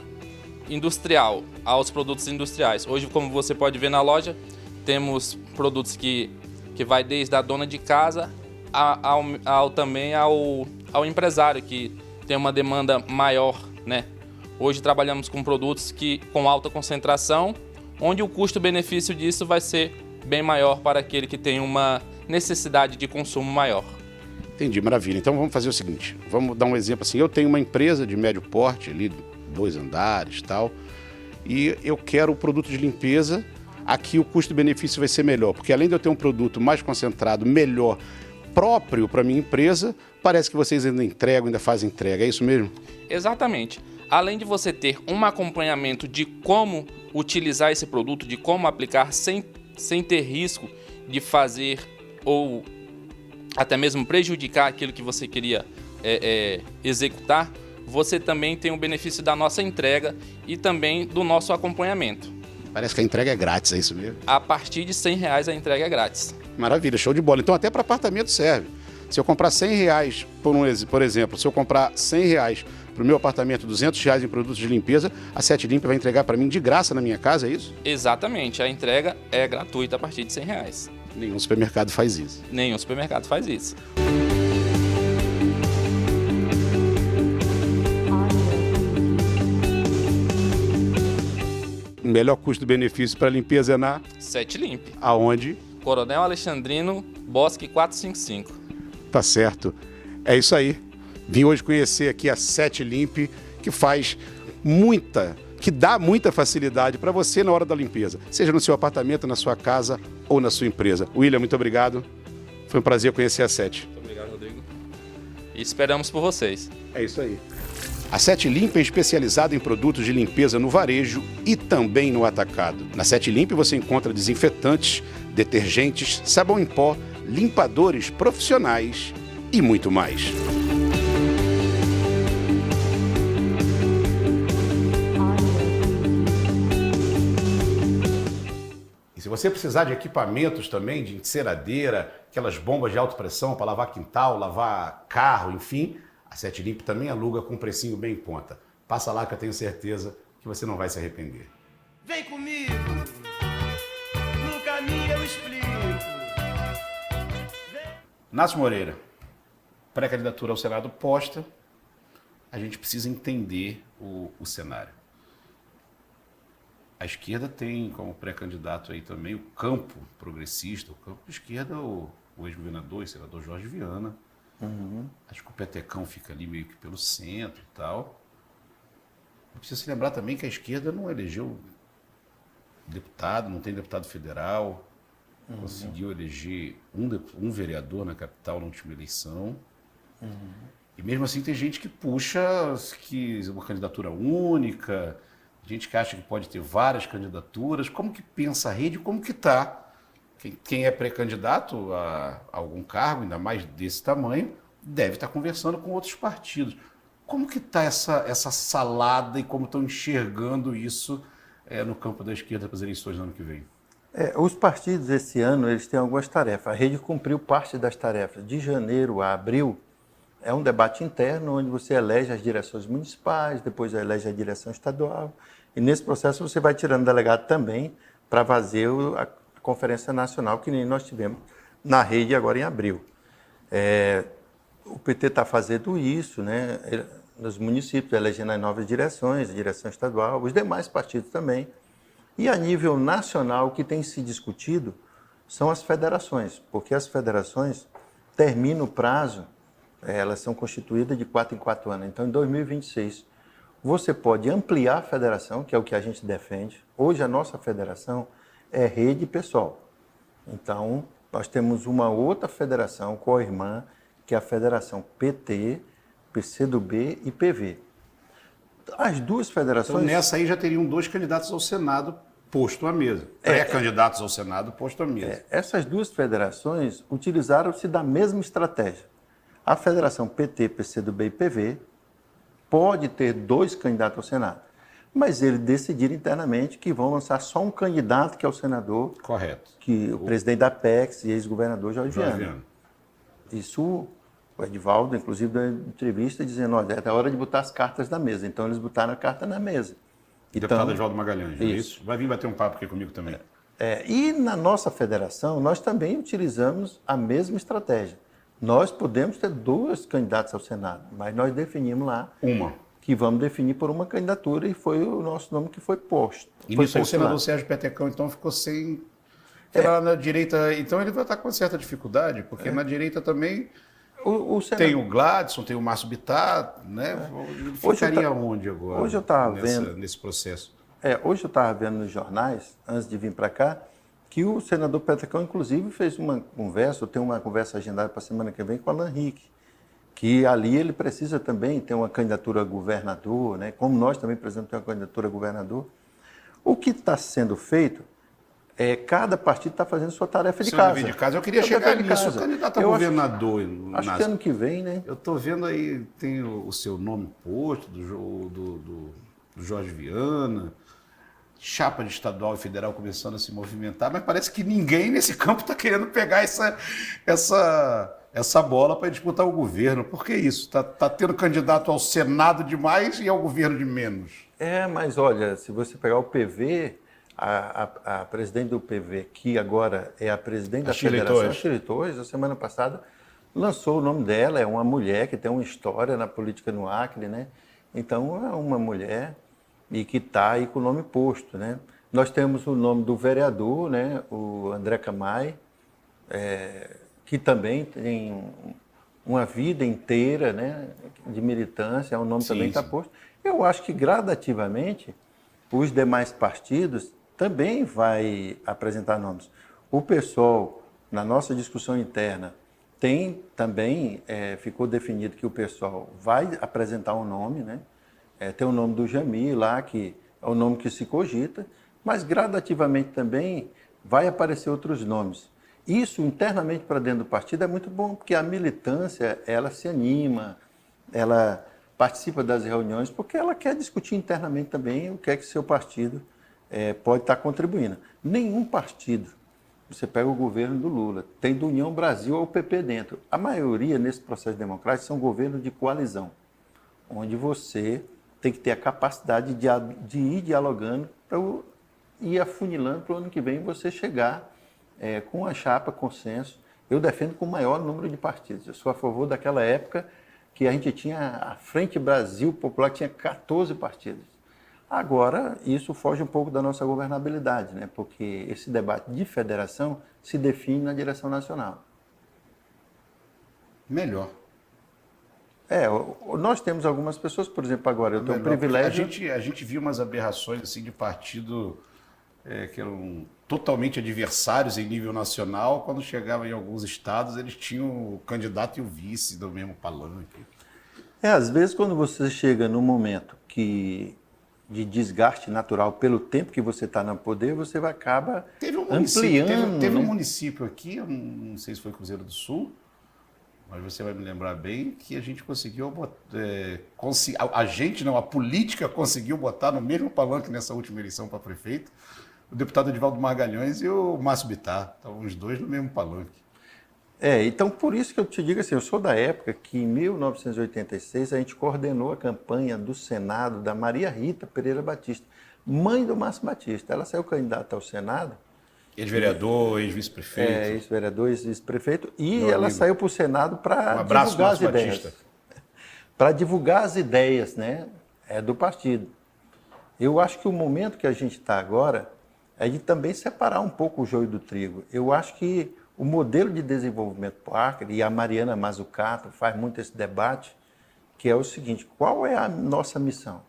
industrial, aos produtos industriais. Hoje, como você pode ver na loja, temos produtos que vai desde a dona de casa também ao empresário, que tem uma demanda maior, né? Hoje trabalhamos com produtos com alta concentração, onde o custo-benefício disso vai ser bem maior para aquele que tem uma necessidade de consumo maior. Entendi, maravilha. Então vamos fazer o seguinte, vamos dar um exemplo assim. Eu tenho uma empresa de médio porte, ali 2 andares e tal, e eu quero o produto de limpeza. Aqui o custo-benefício vai ser melhor, porque além de eu ter um produto mais concentrado, melhor, próprio para minha empresa, parece que vocês ainda fazem entrega, é isso mesmo? Exatamente. Além de você ter um acompanhamento de como utilizar esse produto, de como aplicar sem ter risco de fazer ou até mesmo prejudicar aquilo que você queria executar, você também tem o benefício da nossa entrega e também do nosso acompanhamento. Parece que a entrega é grátis, é isso mesmo? A partir de R$100 a entrega é grátis. Maravilha, show de bola. Então até para apartamento serve. Se eu comprar R$100, por exemplo, se eu comprar R$100 para o meu apartamento, R$200 em produtos de limpeza, a Sete Limpa vai entregar para mim de graça na minha casa, é isso? Exatamente, a entrega é gratuita a partir de R$100. Nenhum supermercado faz isso. Nenhum supermercado faz isso. O melhor custo-benefício para limpeza é na... Sete Limp. Aonde? Coronel Alexandrino, Bosque 455. Tá certo. É isso aí. Vim hoje conhecer aqui a Sete Limp, que dá muita facilidade para você na hora da limpeza, seja no seu apartamento, na sua casa ou na sua empresa. William, muito obrigado. Foi um prazer conhecer a Sete. Muito obrigado, Rodrigo. E esperamos por vocês. É isso aí. A Sete Limp é especializada em produtos de limpeza no varejo e também no atacado. Na Sete Limp você encontra desinfetantes, detergentes, sabão em pó, limpadores profissionais e muito mais. E se você precisar de equipamentos também, de enceradeira, aquelas bombas de alta pressão para lavar quintal, lavar carro, enfim, a Sete Limp também aluga com um precinho bem em conta. Passa lá que eu tenho certeza que você não vai se arrepender. Vem comigo, no caminho eu explico. Nácio Moreira, pré-candidatura ao Senado posta, a gente precisa entender o cenário. A esquerda tem como pré-candidato aí também o campo progressista, o campo de esquerda, o ex-governador e senador Jorge Viana. Acho que o Petecão fica ali meio que pelo centro e tal. Precisa se lembrar também que a esquerda não elegeu deputado, não tem deputado federal, conseguiu eleger um vereador na capital na última eleição. E mesmo assim tem gente que puxa uma candidatura única, gente que acha que pode ter várias candidaturas. Como que pensa a rede? Como que está? Quem é pré-candidato a algum cargo, ainda mais desse tamanho, deve estar conversando com outros partidos. Como que está essa salada e como estão enxergando isso no campo da esquerda para as eleições no ano que vem? Os partidos esse ano eles têm algumas tarefas. A rede cumpriu parte das tarefas. De janeiro a abril é um debate interno onde você elege as direções municipais, depois elege a direção estadual. E nesse processo você vai tirando delegado também para fazer a Conferência Nacional, que nem nós tivemos na rede agora em abril. O PT está fazendo isso, né, nos municípios, elegendo as novas direções, a direção estadual, os demais partidos também. E a nível nacional, o que tem se discutido são as federações, porque as federações terminam o prazo, elas são constituídas de 4 em 4 anos. Então, em 2026, você pode ampliar a federação, que é o que a gente defende. Hoje, a nossa federação é rede pessoal. Então, nós temos uma outra federação co-irmã, que é a Federação PT, PCdoB e PV. As duas federações... Então, nessa aí já teriam 2 candidatos ao Senado posto à mesa. Pré-candidatos ao Senado posto à mesa. Essas duas federações utilizaram-se da mesma estratégia. A Federação PT, PCdoB e PV pode ter 2 candidatos ao Senado, mas eles decidiram internamente que vão lançar só um candidato, que é o senador. Correto. Que o presidente da Apex e ex-governador Jorge Viana. Isso, o Edivaldo, inclusive, deu uma entrevista dizendo, olha, é hora de botar as cartas na mesa. Então, eles botaram a carta na mesa. Deputado Edivaldo Magalhães, isso. Vai vir bater um papo aqui comigo também. E na nossa federação, nós também utilizamos a mesma estratégia. Nós podemos ter 2 candidatos ao Senado, mas nós definimos lá que vamos definir por uma candidatura e foi o nosso nome que foi posto. E nisso aí o senador Sérgio Petecão, então, ficou sem... Lá na direita, então ele vai estar com certa dificuldade, porque na direita também tem o Gladson, tem o Márcio Bittar, né? Ele ficaria onde agora? Hoje eu estava vendo nesse processo. Hoje eu estava vendo nos jornais, antes de vir para cá, que o senador Petecão, inclusive, fez uma conversa, ou tem uma conversa agendada para a semana que vem com o Alan Henrique, que ali ele precisa também ter uma candidatura a governador, né? Como nós também precisamos ter uma candidatura a governador. O que está sendo feito cada partido está fazendo sua tarefa de casa. De casa. Eu queria chegar nisso. O candidato a governador. Acho que ano que vem, né? Eu estou vendo aí, tem o seu nome posto, do Jorge Viana. chapa de estadual e federal começando a se movimentar, mas parece que ninguém nesse campo está querendo pegar essa bola para disputar o governo. Por que isso? Está tendo candidato ao Senado de mais e ao governo de menos. Mas olha, se você pegar o PV, a presidente do PV, que agora é a presidente da Federação, a Shirley Torres, a semana passada, lançou o nome dela, é uma mulher que tem uma história na política no Acre, né? Então, é uma mulher e que está aí com o nome posto, né? Nós temos o nome do vereador, né? O André Camay, que também tem uma vida inteira, né? De militância, o nome também está posto. Eu acho que gradativamente os demais partidos também vai apresentar nomes. O PSOL, na nossa discussão interna, tem também, ficou definido que o PSOL vai apresentar um nome, né? Tem o nome do Jamil lá, que é o nome que se cogita, mas gradativamente também vai aparecer outros nomes. Isso internamente para dentro do partido é muito bom, porque a militância, ela se anima, ela participa das reuniões, porque ela quer discutir internamente também o que é que seu partido pode estar contribuindo. Nenhum partido, você pega o governo do Lula, tem do União Brasil ou PP dentro. A maioria, nesse processo democrático, são governos de coalizão, onde você tem que ter a capacidade de ir dialogando para ir afunilando para o ano que vem você chegar com a chapa, consenso. Eu defendo com o maior número de partidos. Eu sou a favor daquela época que a gente tinha a Frente Brasil Popular, que tinha 14 partidos. Agora, isso foge um pouco da nossa governabilidade, né? Porque esse debate de federação se define na direção nacional. Melhor. Nós temos algumas pessoas, por exemplo, agora eu tenho o privilégio... A gente viu umas aberrações assim, de partido que eram totalmente adversários em nível nacional, quando chegavam em alguns estados, eles tinham o candidato e o vice do mesmo palanque. Às vezes, quando você chega num momento de desgaste natural pelo tempo que você está no poder, você acaba ampliando. Teve um município aqui, eu não sei se foi Cruzeiro do Sul, mas você vai me lembrar bem que a gente conseguiu a política conseguiu botar no mesmo palanque nessa última eleição para prefeito o deputado Edivaldo Magalhães e o Márcio Bittar. Estavam os dois no mesmo palanque. Então por isso que eu te digo assim, eu sou da época que em 1986 a gente coordenou a campanha do Senado da Maria Rita Pereira Batista, mãe do Márcio Batista. Ela saiu candidata ao Senado. Ex-vereador, ex-vice-prefeito. Ex-vereador, ex-vice-prefeito. E ela saiu para o Senado para divulgar as ideias. Para divulgar as ideias, né, do partido. Eu acho que o momento que a gente está agora é de também separar um pouco o joio do trigo. Eu acho que o modelo de desenvolvimento para o Acre, e a Mariana Mazzucato faz muito esse debate, que é o seguinte: qual é a nossa missão?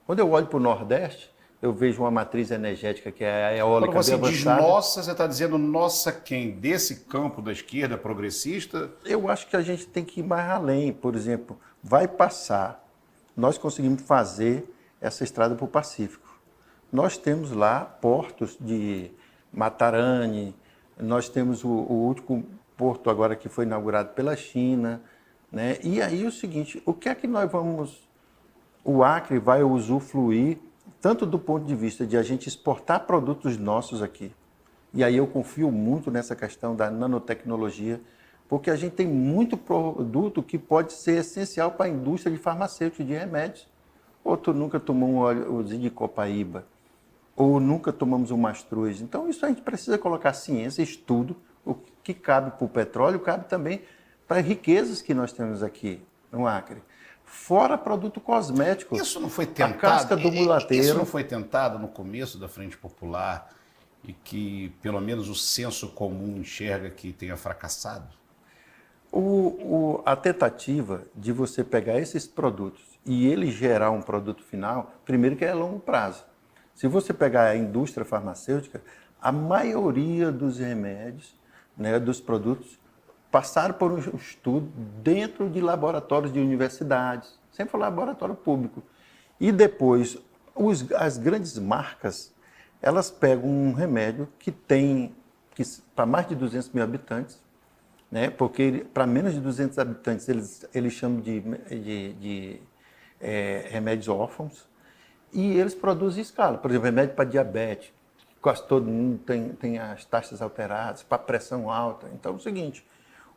Quando eu olho para o Nordeste, eu vejo uma matriz energética que é a eólica avançada. Quando você diz nossa, você está dizendo nossa quem? Desse campo da esquerda progressista? Eu acho que a gente tem que ir mais além. Por exemplo, vai passar, nós conseguimos fazer essa estrada para o Pacífico. Nós temos lá portos de Matarane, nós temos o último porto agora que foi inaugurado pela China, né? E aí o seguinte, o que é que nós vamos... O Acre vai usufruir, tanto do ponto de vista de a gente exportar produtos nossos aqui, e aí eu confio muito nessa questão da nanotecnologia, porque a gente tem muito produto que pode ser essencial para a indústria de farmacêuticos, de remédios. Ou tu nunca tomou um óleozinho de copaíba, ou nunca tomamos um mastruz. Então, isso a gente precisa colocar ciência, estudo. O que cabe para o petróleo, cabe também para as riquezas que nós temos aqui no Acre. Fora produto cosmético. Isso não foi tentado? A casca do mulateiro. Isso não foi tentado no começo da Frente Popular e que, pelo menos, o senso comum enxerga que tenha fracassado? A tentativa de você pegar esses produtos e ele gerar um produto final, primeiro que é a longo prazo. Se você pegar a indústria farmacêutica, a maioria dos remédios, né, dos produtos, passaram por um estudo dentro de laboratórios de universidades, sempre foi laboratório público. E depois, as grandes marcas, elas pegam um remédio que tem para mais de 200 mil habitantes, né, porque para menos de 200 habitantes eles chamam de remédios órfãos. E eles produzem em escala. Por exemplo, remédio para diabetes, quase todo mundo tem as taxas alteradas, para pressão alta. Então é o seguinte,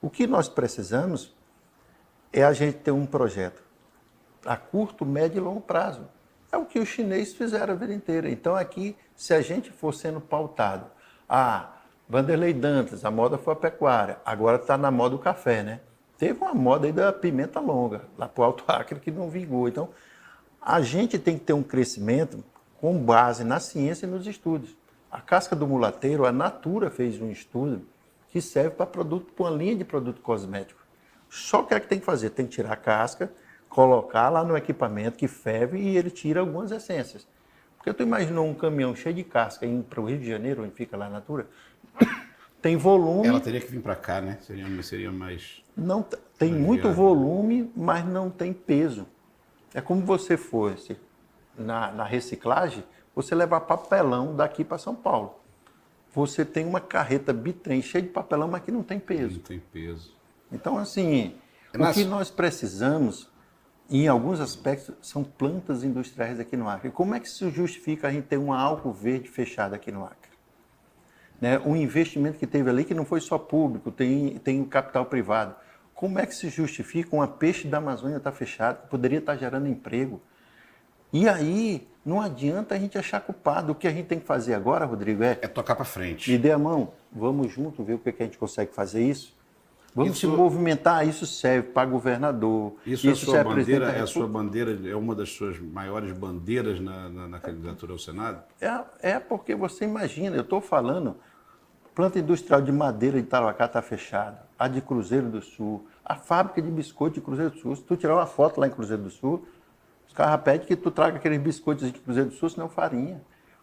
o que nós precisamos é a gente ter um projeto a curto, médio e longo prazo. É o que os chineses fizeram a vida inteira. Então aqui, se a gente for sendo pautado, Vanderlei Dantas, a moda foi a pecuária, agora está na moda o café, né? Teve uma moda aí da pimenta longa, lá para o Alto Acre, que não vingou. Então, a gente tem que ter um crescimento com base na ciência e nos estudos. A casca do mulateiro, a Natura fez um estudo que serve para uma linha de produto cosmético. Só que é que tem que fazer? Tem que tirar a casca, colocar lá no equipamento que ferve e ele tira algumas essências. Porque tu imaginou um caminhão cheio de casca indo para o Rio de Janeiro, onde fica lá a Natura, tem volume... Ela teria que vir para cá, né? Seria mais... Não, tem muito volume, mas não tem peso. É como você fosse na reciclagem, você levar papelão daqui para São Paulo. Você tem uma carreta bitrem cheia de papelão, mas que não tem peso. Não tem peso. Então, assim, o que nós precisamos, em alguns aspectos, são plantas industriais aqui no Acre. Como é que se justifica a gente ter uma álcool verde fechada aqui no Acre? Né? Um investimento que teve ali que não foi só público, tem o capital privado. Como é que se justifica uma peixe da Amazônia estar fechada, que poderia estar gerando emprego? E aí, não adianta a gente achar culpado. O que a gente tem que fazer agora, Rodrigo, é tocar para frente. Me dê a mão, vamos junto ver o que a gente consegue fazer isso. Vamos se movimentar, isso serve para governador. Isso é a sua bandeira, é uma das suas maiores bandeiras na candidatura ao Senado? É porque você imagina, eu estou falando, planta industrial de madeira de Tarauacá está fechada, a de Cruzeiro do Sul, a fábrica de biscoito de Cruzeiro do Sul. Se tu tirar uma foto lá em Cruzeiro do Sul, os caras pedem que tu traga aqueles biscoitos de Cruzeiro do Sul, senão farinha.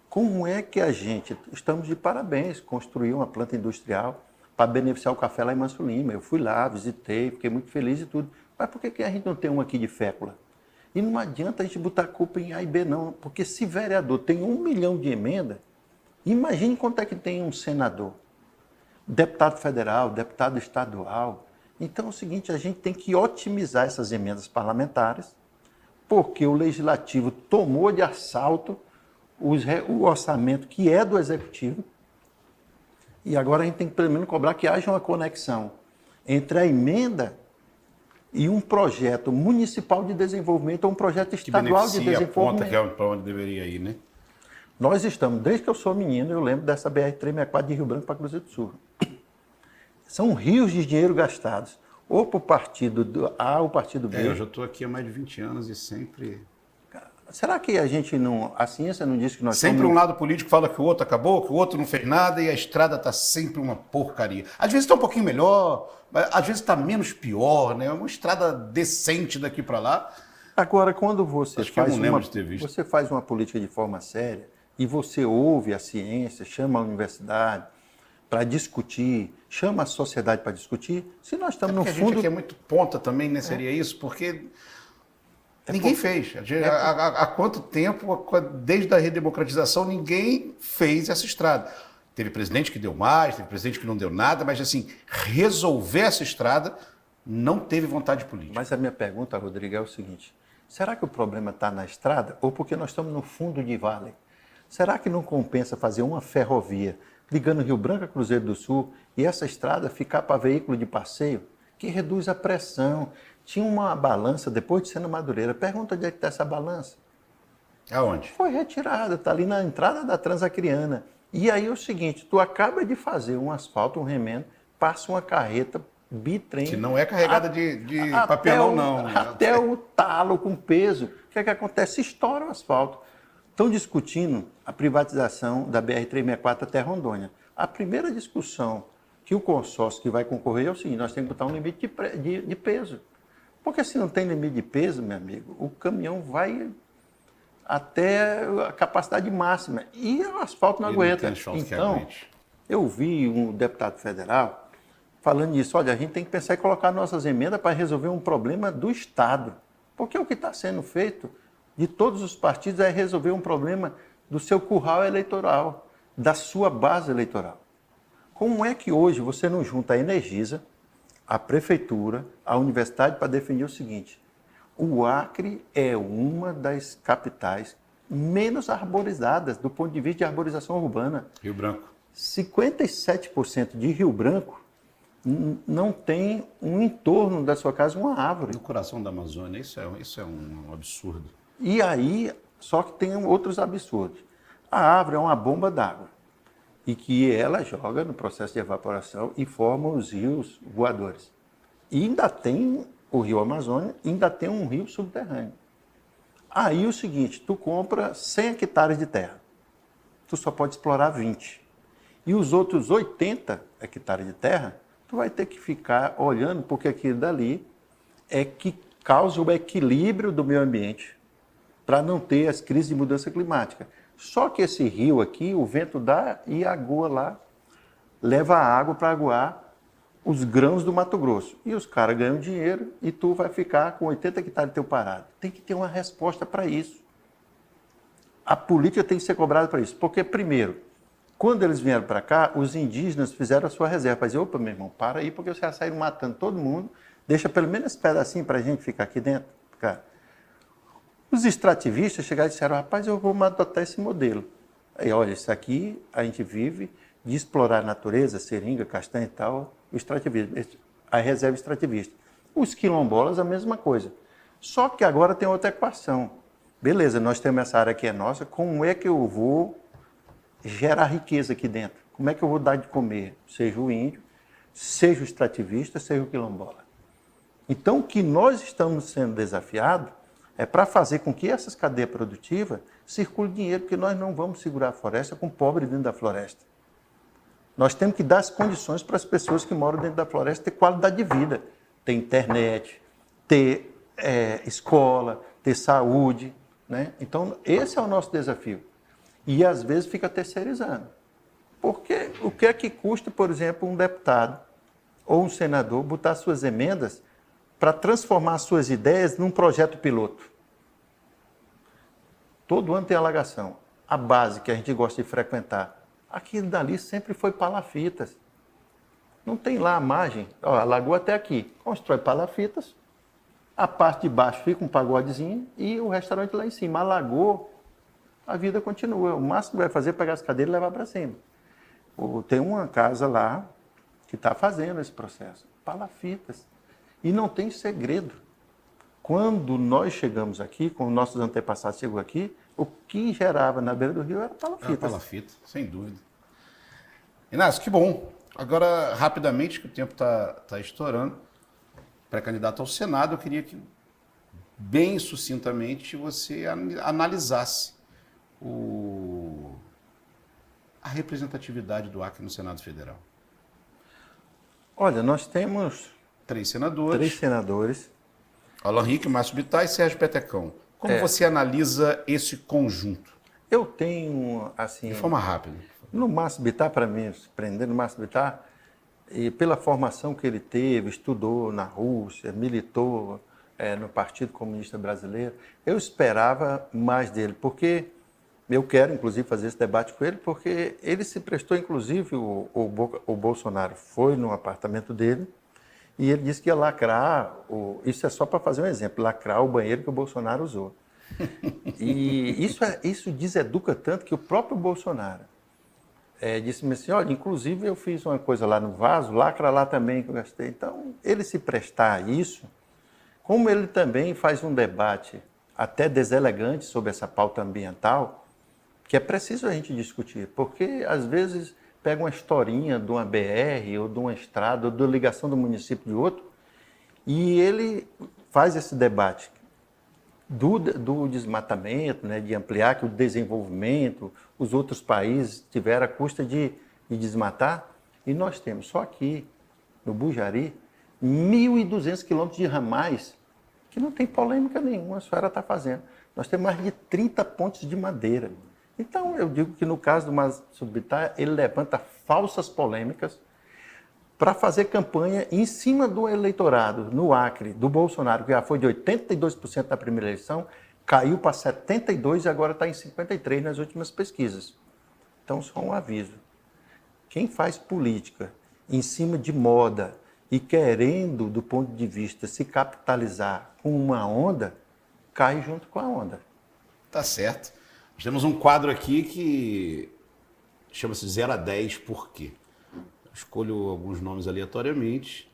Como é que a gente, estamos de parabéns, construir uma planta industrial para beneficiar o café lá em Manso Lima. Eu fui lá, visitei, fiquei muito feliz e tudo. Mas por que a gente não tem um aqui de fécula? E não adianta a gente botar a culpa em A e B, não. Porque se vereador tem 1 milhão de emenda, imagine quanto é que tem um senador, deputado federal, deputado estadual. Então é o seguinte, a gente tem que otimizar essas emendas parlamentares, porque o legislativo tomou de assalto o orçamento que é do executivo. E agora a gente tem que, pelo menos, cobrar que haja uma conexão entre a emenda e um projeto municipal de desenvolvimento ou um projeto estadual de desenvolvimento. Que aponta que é para onde deveria ir, né? Nós estamos, desde que eu sou menino, eu lembro dessa BR-364 de Rio Branco para Cruzeiro do Sul. São rios de dinheiro gastados, ou para o partido A ou partido B. Eu já estou aqui há mais de 20 anos e sempre... Será que a ciência não diz que nós sempre um lado político fala que o outro acabou, que o outro não fez nada e a estrada está sempre uma porcaria. Às vezes está um pouquinho melhor, às vezes está menos pior, né? Uma estrada decente daqui para lá. Agora, quando você faz uma política de forma séria e você ouve a ciência, chama a universidade para discutir, chama a sociedade para discutir, se nós estamos no fundo... A gente aqui é muito ponta também, né? Seria isso, porque... Ninguém fez. Há quanto tempo, desde a redemocratização, ninguém fez essa estrada. Teve presidente que deu mais, teve presidente que não deu nada, mas assim, resolver essa estrada não teve vontade política. Mas a minha pergunta, Rodrigo, é o seguinte, será que o problema está na estrada ou porque nós estamos no fundo de vale? Será que não compensa fazer uma ferrovia ligando Rio Branco a Cruzeiro do Sul e essa estrada ficar para veículo de passeio, que reduz a pressão? Tinha uma balança, depois de ser na Madureira. Pergunta onde é que está essa balança. Aonde? Foi retirada, está ali na entrada da Transacriana. E aí é o seguinte, tu acaba de fazer um asfalto, um remendo, passa uma carreta bitrem... Que não é carregada de papelão, não. Até o talo com peso. O que é que acontece? Estoura o asfalto. Estão discutindo a privatização da BR-364 até Rondônia. A primeira discussão que o consórcio que vai concorrer é o seguinte, nós temos que botar um limite de peso. Porque se não tem limite de peso, meu amigo, o caminhão vai até a capacidade máxima. E o asfalto não aguenta. Então, eu vi um deputado federal falando isso. Olha, a gente tem que pensar em colocar nossas emendas para resolver um problema do Estado. Porque o que está sendo feito de todos os partidos é resolver um problema do seu curral eleitoral, da sua base eleitoral. Como é que hoje você não junta a Energisa, a prefeitura, a universidade para definir o seguinte: o Acre é uma das capitais menos arborizadas, do ponto de vista de arborização urbana. Rio Branco. 57% de Rio Branco não tem um entorno da sua casa uma árvore. No coração da Amazônia, isso é um absurdo. E aí, só que tem outros absurdos. A árvore é uma bomba d'água e que ela joga no processo de evaporação e forma os rios voadores. E ainda tem o rio Amazônia, ainda tem um rio subterrâneo. Aí o seguinte, tu compra 100 hectares de terra, tu só pode explorar 20. E os outros 80 hectares de terra, tu vai ter que ficar olhando, porque aquilo dali é que causa o equilíbrio do meio ambiente, para não ter as crises de mudança climática. Só que esse rio aqui, o vento dá e agoa lá, leva a água para aguar os grãos do Mato Grosso. E os caras ganham dinheiro e tu vai ficar com 80 hectares teu parado. Tem que ter uma resposta para isso. A política tem que ser cobrada para isso. Porque, primeiro, quando eles vieram para cá, os indígenas fizeram a sua reserva. Dizer, opa, meu irmão, para aí, porque vocês já saíram matando todo mundo. Deixa pelo menos esse pedacinho para a gente ficar aqui dentro. Cara. Os extrativistas chegaram e disseram, rapaz, eu vou adotar esse modelo. Aí, olha, isso aqui a gente vive de explorar a natureza, seringa, castanha e tal, o extrativismo, a reserva extrativista. Os quilombolas, a mesma coisa. Só que agora tem outra equação. Beleza, nós temos essa área que é nossa, como é que eu vou gerar riqueza aqui dentro? Como é que eu vou dar de comer? Seja o índio, seja o extrativista, seja o quilombola. Então, o que nós estamos sendo desafiados é para fazer com que essas cadeias produtivas circulem dinheiro, porque nós não vamos segurar a floresta com pobre dentro da floresta. Nós temos que dar as condições para as pessoas que moram dentro da floresta ter qualidade de vida, ter internet, ter escola, ter saúde, né? Então, esse é o nosso desafio. E, às vezes, fica terceirizando. Porque o que é que custa, por exemplo, um deputado ou um senador botar suas emendas para transformar suas ideias num projeto piloto? Todo ano tem alagação. A base que a gente gosta de frequentar, aquilo dali sempre foi palafitas. Não tem lá a margem. Ó, a lagoa até aqui. Constrói palafitas. A parte de baixo fica um pagodezinho e o restaurante lá em cima. Alagou, a vida continua. O máximo que vai fazer é pegar as cadeiras e levar para cima. Tem uma casa lá que está fazendo esse processo. Palafitas. E não tem segredo. Quando nós chegamos aqui, quando nossos antepassados chegou aqui, o que gerava na beira do rio era palafitas. Era palafita, sem dúvida. Inácio, que bom. Agora, rapidamente, que o tempo está estourando, pré-candidato ao Senado, eu queria que, bem sucintamente, você analisasse a representatividade do Acre no Senado Federal. Olha, nós temos 3 senadores. 3 senadores. Alan Henrique, Márcio Bittar e Sérgio Petecão. Como você analisa esse conjunto? Eu tenho, assim... De forma rápida. No Márcio Bittar, para mim, surpreendendo, no Márcio Bittar, e pela formação que ele teve, estudou na Rússia, militou no Partido Comunista Brasileiro, eu esperava mais dele, porque eu quero, inclusive, fazer esse debate com ele, porque ele se prestou, inclusive, o Bolsonaro foi no apartamento dele, e ele disse que ia lacrar, isso é só para fazer um exemplo, lacrar o banheiro que o Bolsonaro usou. E isso deseduca tanto que o próprio Bolsonaro disse-me assim, olha, inclusive eu fiz uma coisa lá no vaso, lacra lá também que eu gastei. Então, ele se prestar a isso, como ele também faz um debate até deselegante sobre essa pauta ambiental, que é preciso a gente discutir, porque às vezes pega uma historinha de uma BR ou de uma estrada ou da ligação do município de outro e ele faz esse debate do desmatamento, né, de ampliar que o desenvolvimento, os outros países tiveram a custa de desmatar, e nós temos só aqui, no Bujari, 1.200 quilômetros de ramais, que não tem polêmica nenhuma, a senhora está fazendo. Nós temos mais de 30 pontes de madeira. Então, eu digo que no caso do Márcio Bittar, ele levanta falsas polêmicas para fazer campanha em cima do eleitorado no Acre, do Bolsonaro, que já foi de 82% na primeira eleição, caiu para 72% e agora está em 53% nas últimas pesquisas. Então, só um aviso. Quem faz política em cima de moda e querendo, do ponto de vista, se capitalizar com uma onda, cai junto com a onda. Tá certo. temos um quadro aqui que chama-se 0 a 10 por quê? Eu escolho alguns nomes aleatoriamente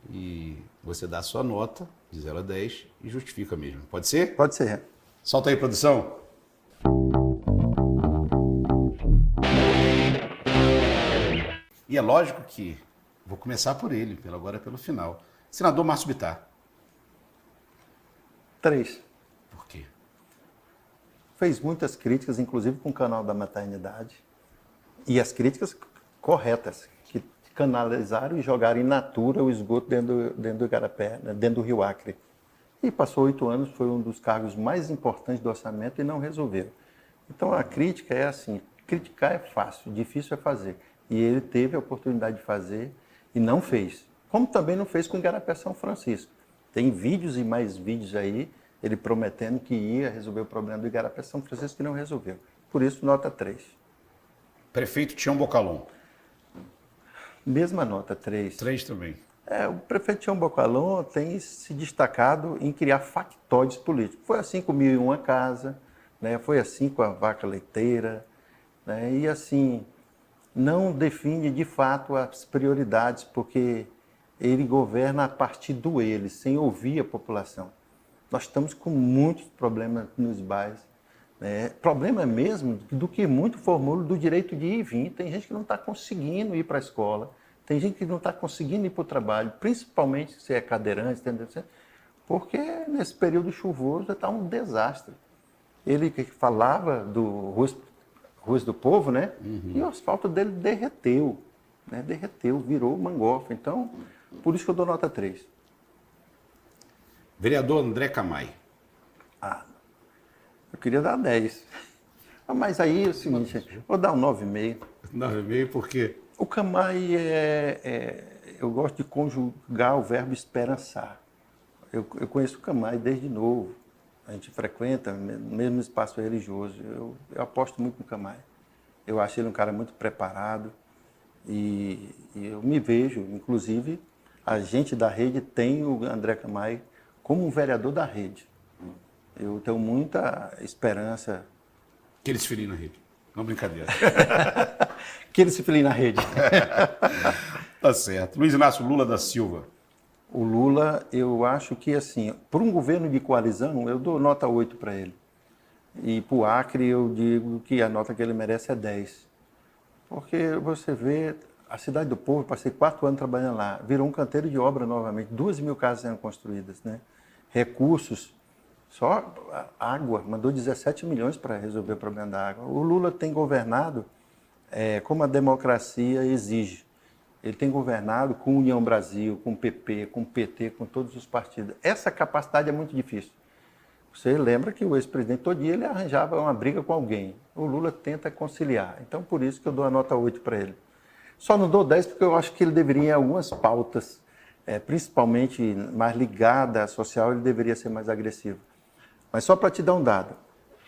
e você dá a sua nota de 0 a 10 e justifica mesmo. Pode ser? Pode ser. Solta aí, produção. E é lógico que vou começar por ele, agora pelo final. Senador Márcio Bittar. 3. Por quê? Fez muitas críticas, inclusive com o canal da maternidade. E as críticas corretas, que canalizaram e jogaram in natura o esgoto dentro do Igarapé, né, dentro do Rio Acre. E passou 8 anos, foi um dos cargos mais importantes do orçamento e não resolveu. Então a crítica é assim, criticar é fácil, difícil é fazer. E ele teve a oportunidade de fazer e não fez. Como também não fez com o Igarapé São Francisco. Tem vídeos e mais vídeos aí, ele prometendo que ia resolver o problema do Igarapé São Francisco e não resolveu. Por isso, nota 3. Prefeito Tião Bocalon. Mesma nota, 3. 3 também. O prefeito Tião Bocalon tem se destacado em criar factóides políticos. Foi assim com 1001 Casa, né? Foi assim com a vaca leiteira, né? E assim, não define de fato as prioridades, porque ele governa a partir do ele, sem ouvir a população. Nós estamos com muitos problemas nos bairros. Né? Problema mesmo do que muito formulo do direito de ir e vir. Tem gente que não está conseguindo ir para a escola, tem gente que não está conseguindo ir para o trabalho, principalmente se é cadeirante, entendeu? Porque nesse período chuvoso está um desastre. Ele que falava do Ruas do Povo, né? E o asfalto dele derreteu, né? Derreteu, virou mangofa. Então, por isso que eu dou nota 3. Vereador André Camay. Eu queria dar 10. Mas aí é o seguinte, vou dar um 9,5. 9,5 por quê? O Camay eu gosto de conjugar o verbo esperançar. Eu conheço o Camay desde novo. A gente frequenta no mesmo espaço religioso. Eu aposto muito no Camay. Eu acho ele um cara muito preparado e eu me vejo, inclusive, a gente da rede tem o André Camay como um vereador da rede. Eu tenho muita esperança. Que ele se filie na rede. Não, brincadeira. Que ele se filie na rede. Tá certo. Luiz Inácio Lula da Silva. O Lula, eu acho que, assim, por um governo de coalizão, eu dou nota 8 para ele. E para o Acre, eu digo que a nota que ele merece é 10. Porque você vê, a Cidade do Povo, passei 4 anos trabalhando lá, virou um canteiro de obra novamente, 2.000 casas sendo construídas, né? Recursos, só água, mandou 17 milhões para resolver o problema da água. O Lula tem governado como a democracia exige. Ele tem governado com União Brasil, com PP, com PT, com todos os partidos. Essa capacidade é muito difícil. Você lembra que o ex-presidente todo dia ele arranjava uma briga com alguém. O Lula tenta conciliar. Então, por isso que eu dou a nota 8 para ele. Só não dou 10 porque eu acho que ele deveria, em algumas pautas, principalmente mais ligada à social, ele deveria ser mais agressivo. Mas só para te dar um dado,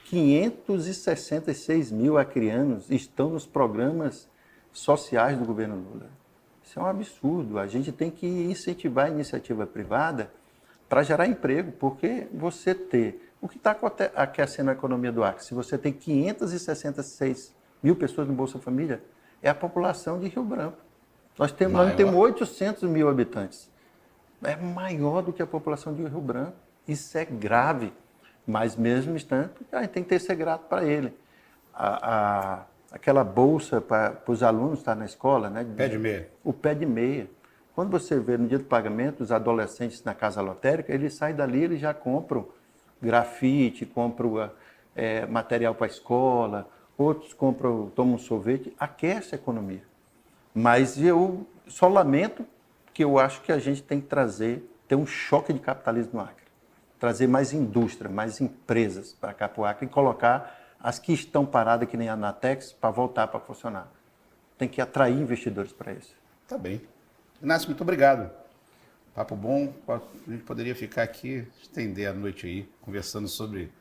566 mil acreanos estão nos programas sociais do governo Lula. Isso é um absurdo. A gente tem que incentivar a iniciativa privada para gerar emprego, porque você ter... O que está aquecendo a economia do Acre? Se você tem 566 mil pessoas no Bolsa Família, é a população de Rio Branco. Nós temos 800 mil habitantes. É maior do que a população de Rio Branco. Isso é grave. Mas mesmo instante, a gente tem que ser grato para ele. Aquela bolsa para os alunos estar na escola, né? Pé de meia. O pé de meia. Quando você vê no dia do pagamento os adolescentes na casa lotérica, eles saem dali, eles já compram grafite, compram material para a escola, outros tomam sorvete, aquece a economia. Mas eu só lamento que eu acho que a gente tem que ter um choque de capitalismo no Acre. Trazer mais indústria, mais empresas para cá para o Acre e colocar as que estão paradas, que nem a Anatex, para voltar para funcionar. Tem que atrair investidores para isso. Tá bem. Inácio, muito obrigado. Papo bom. A gente poderia ficar aqui, estender a noite aí, conversando sobre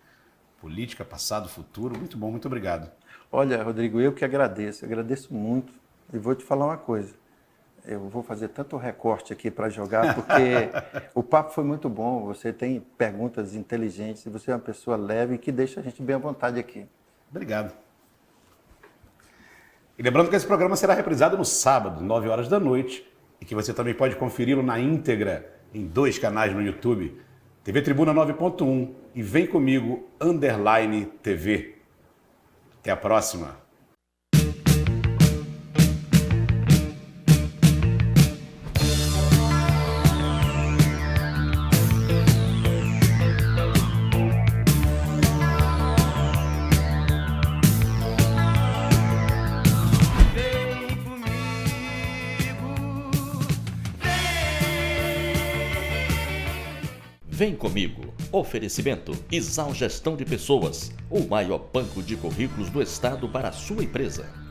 política, passado, futuro. Muito bom, muito obrigado. Olha, Rodrigo, eu que agradeço muito. E vou te falar uma coisa. Eu vou fazer tanto recorte aqui para jogar, porque o papo foi muito bom. Você tem perguntas inteligentes e você é uma pessoa leve que deixa a gente bem à vontade aqui. Obrigado. E lembrando que esse programa será reprisado no sábado, 9 horas da noite, e que você também pode conferi-lo na íntegra em 2 canais no YouTube, TV Tribuna 9.1 e Vem Comigo _TV. Até a próxima. Vem comigo. Oferecimento Izal Gestão de Pessoas, o maior banco de currículos do estado para a sua empresa.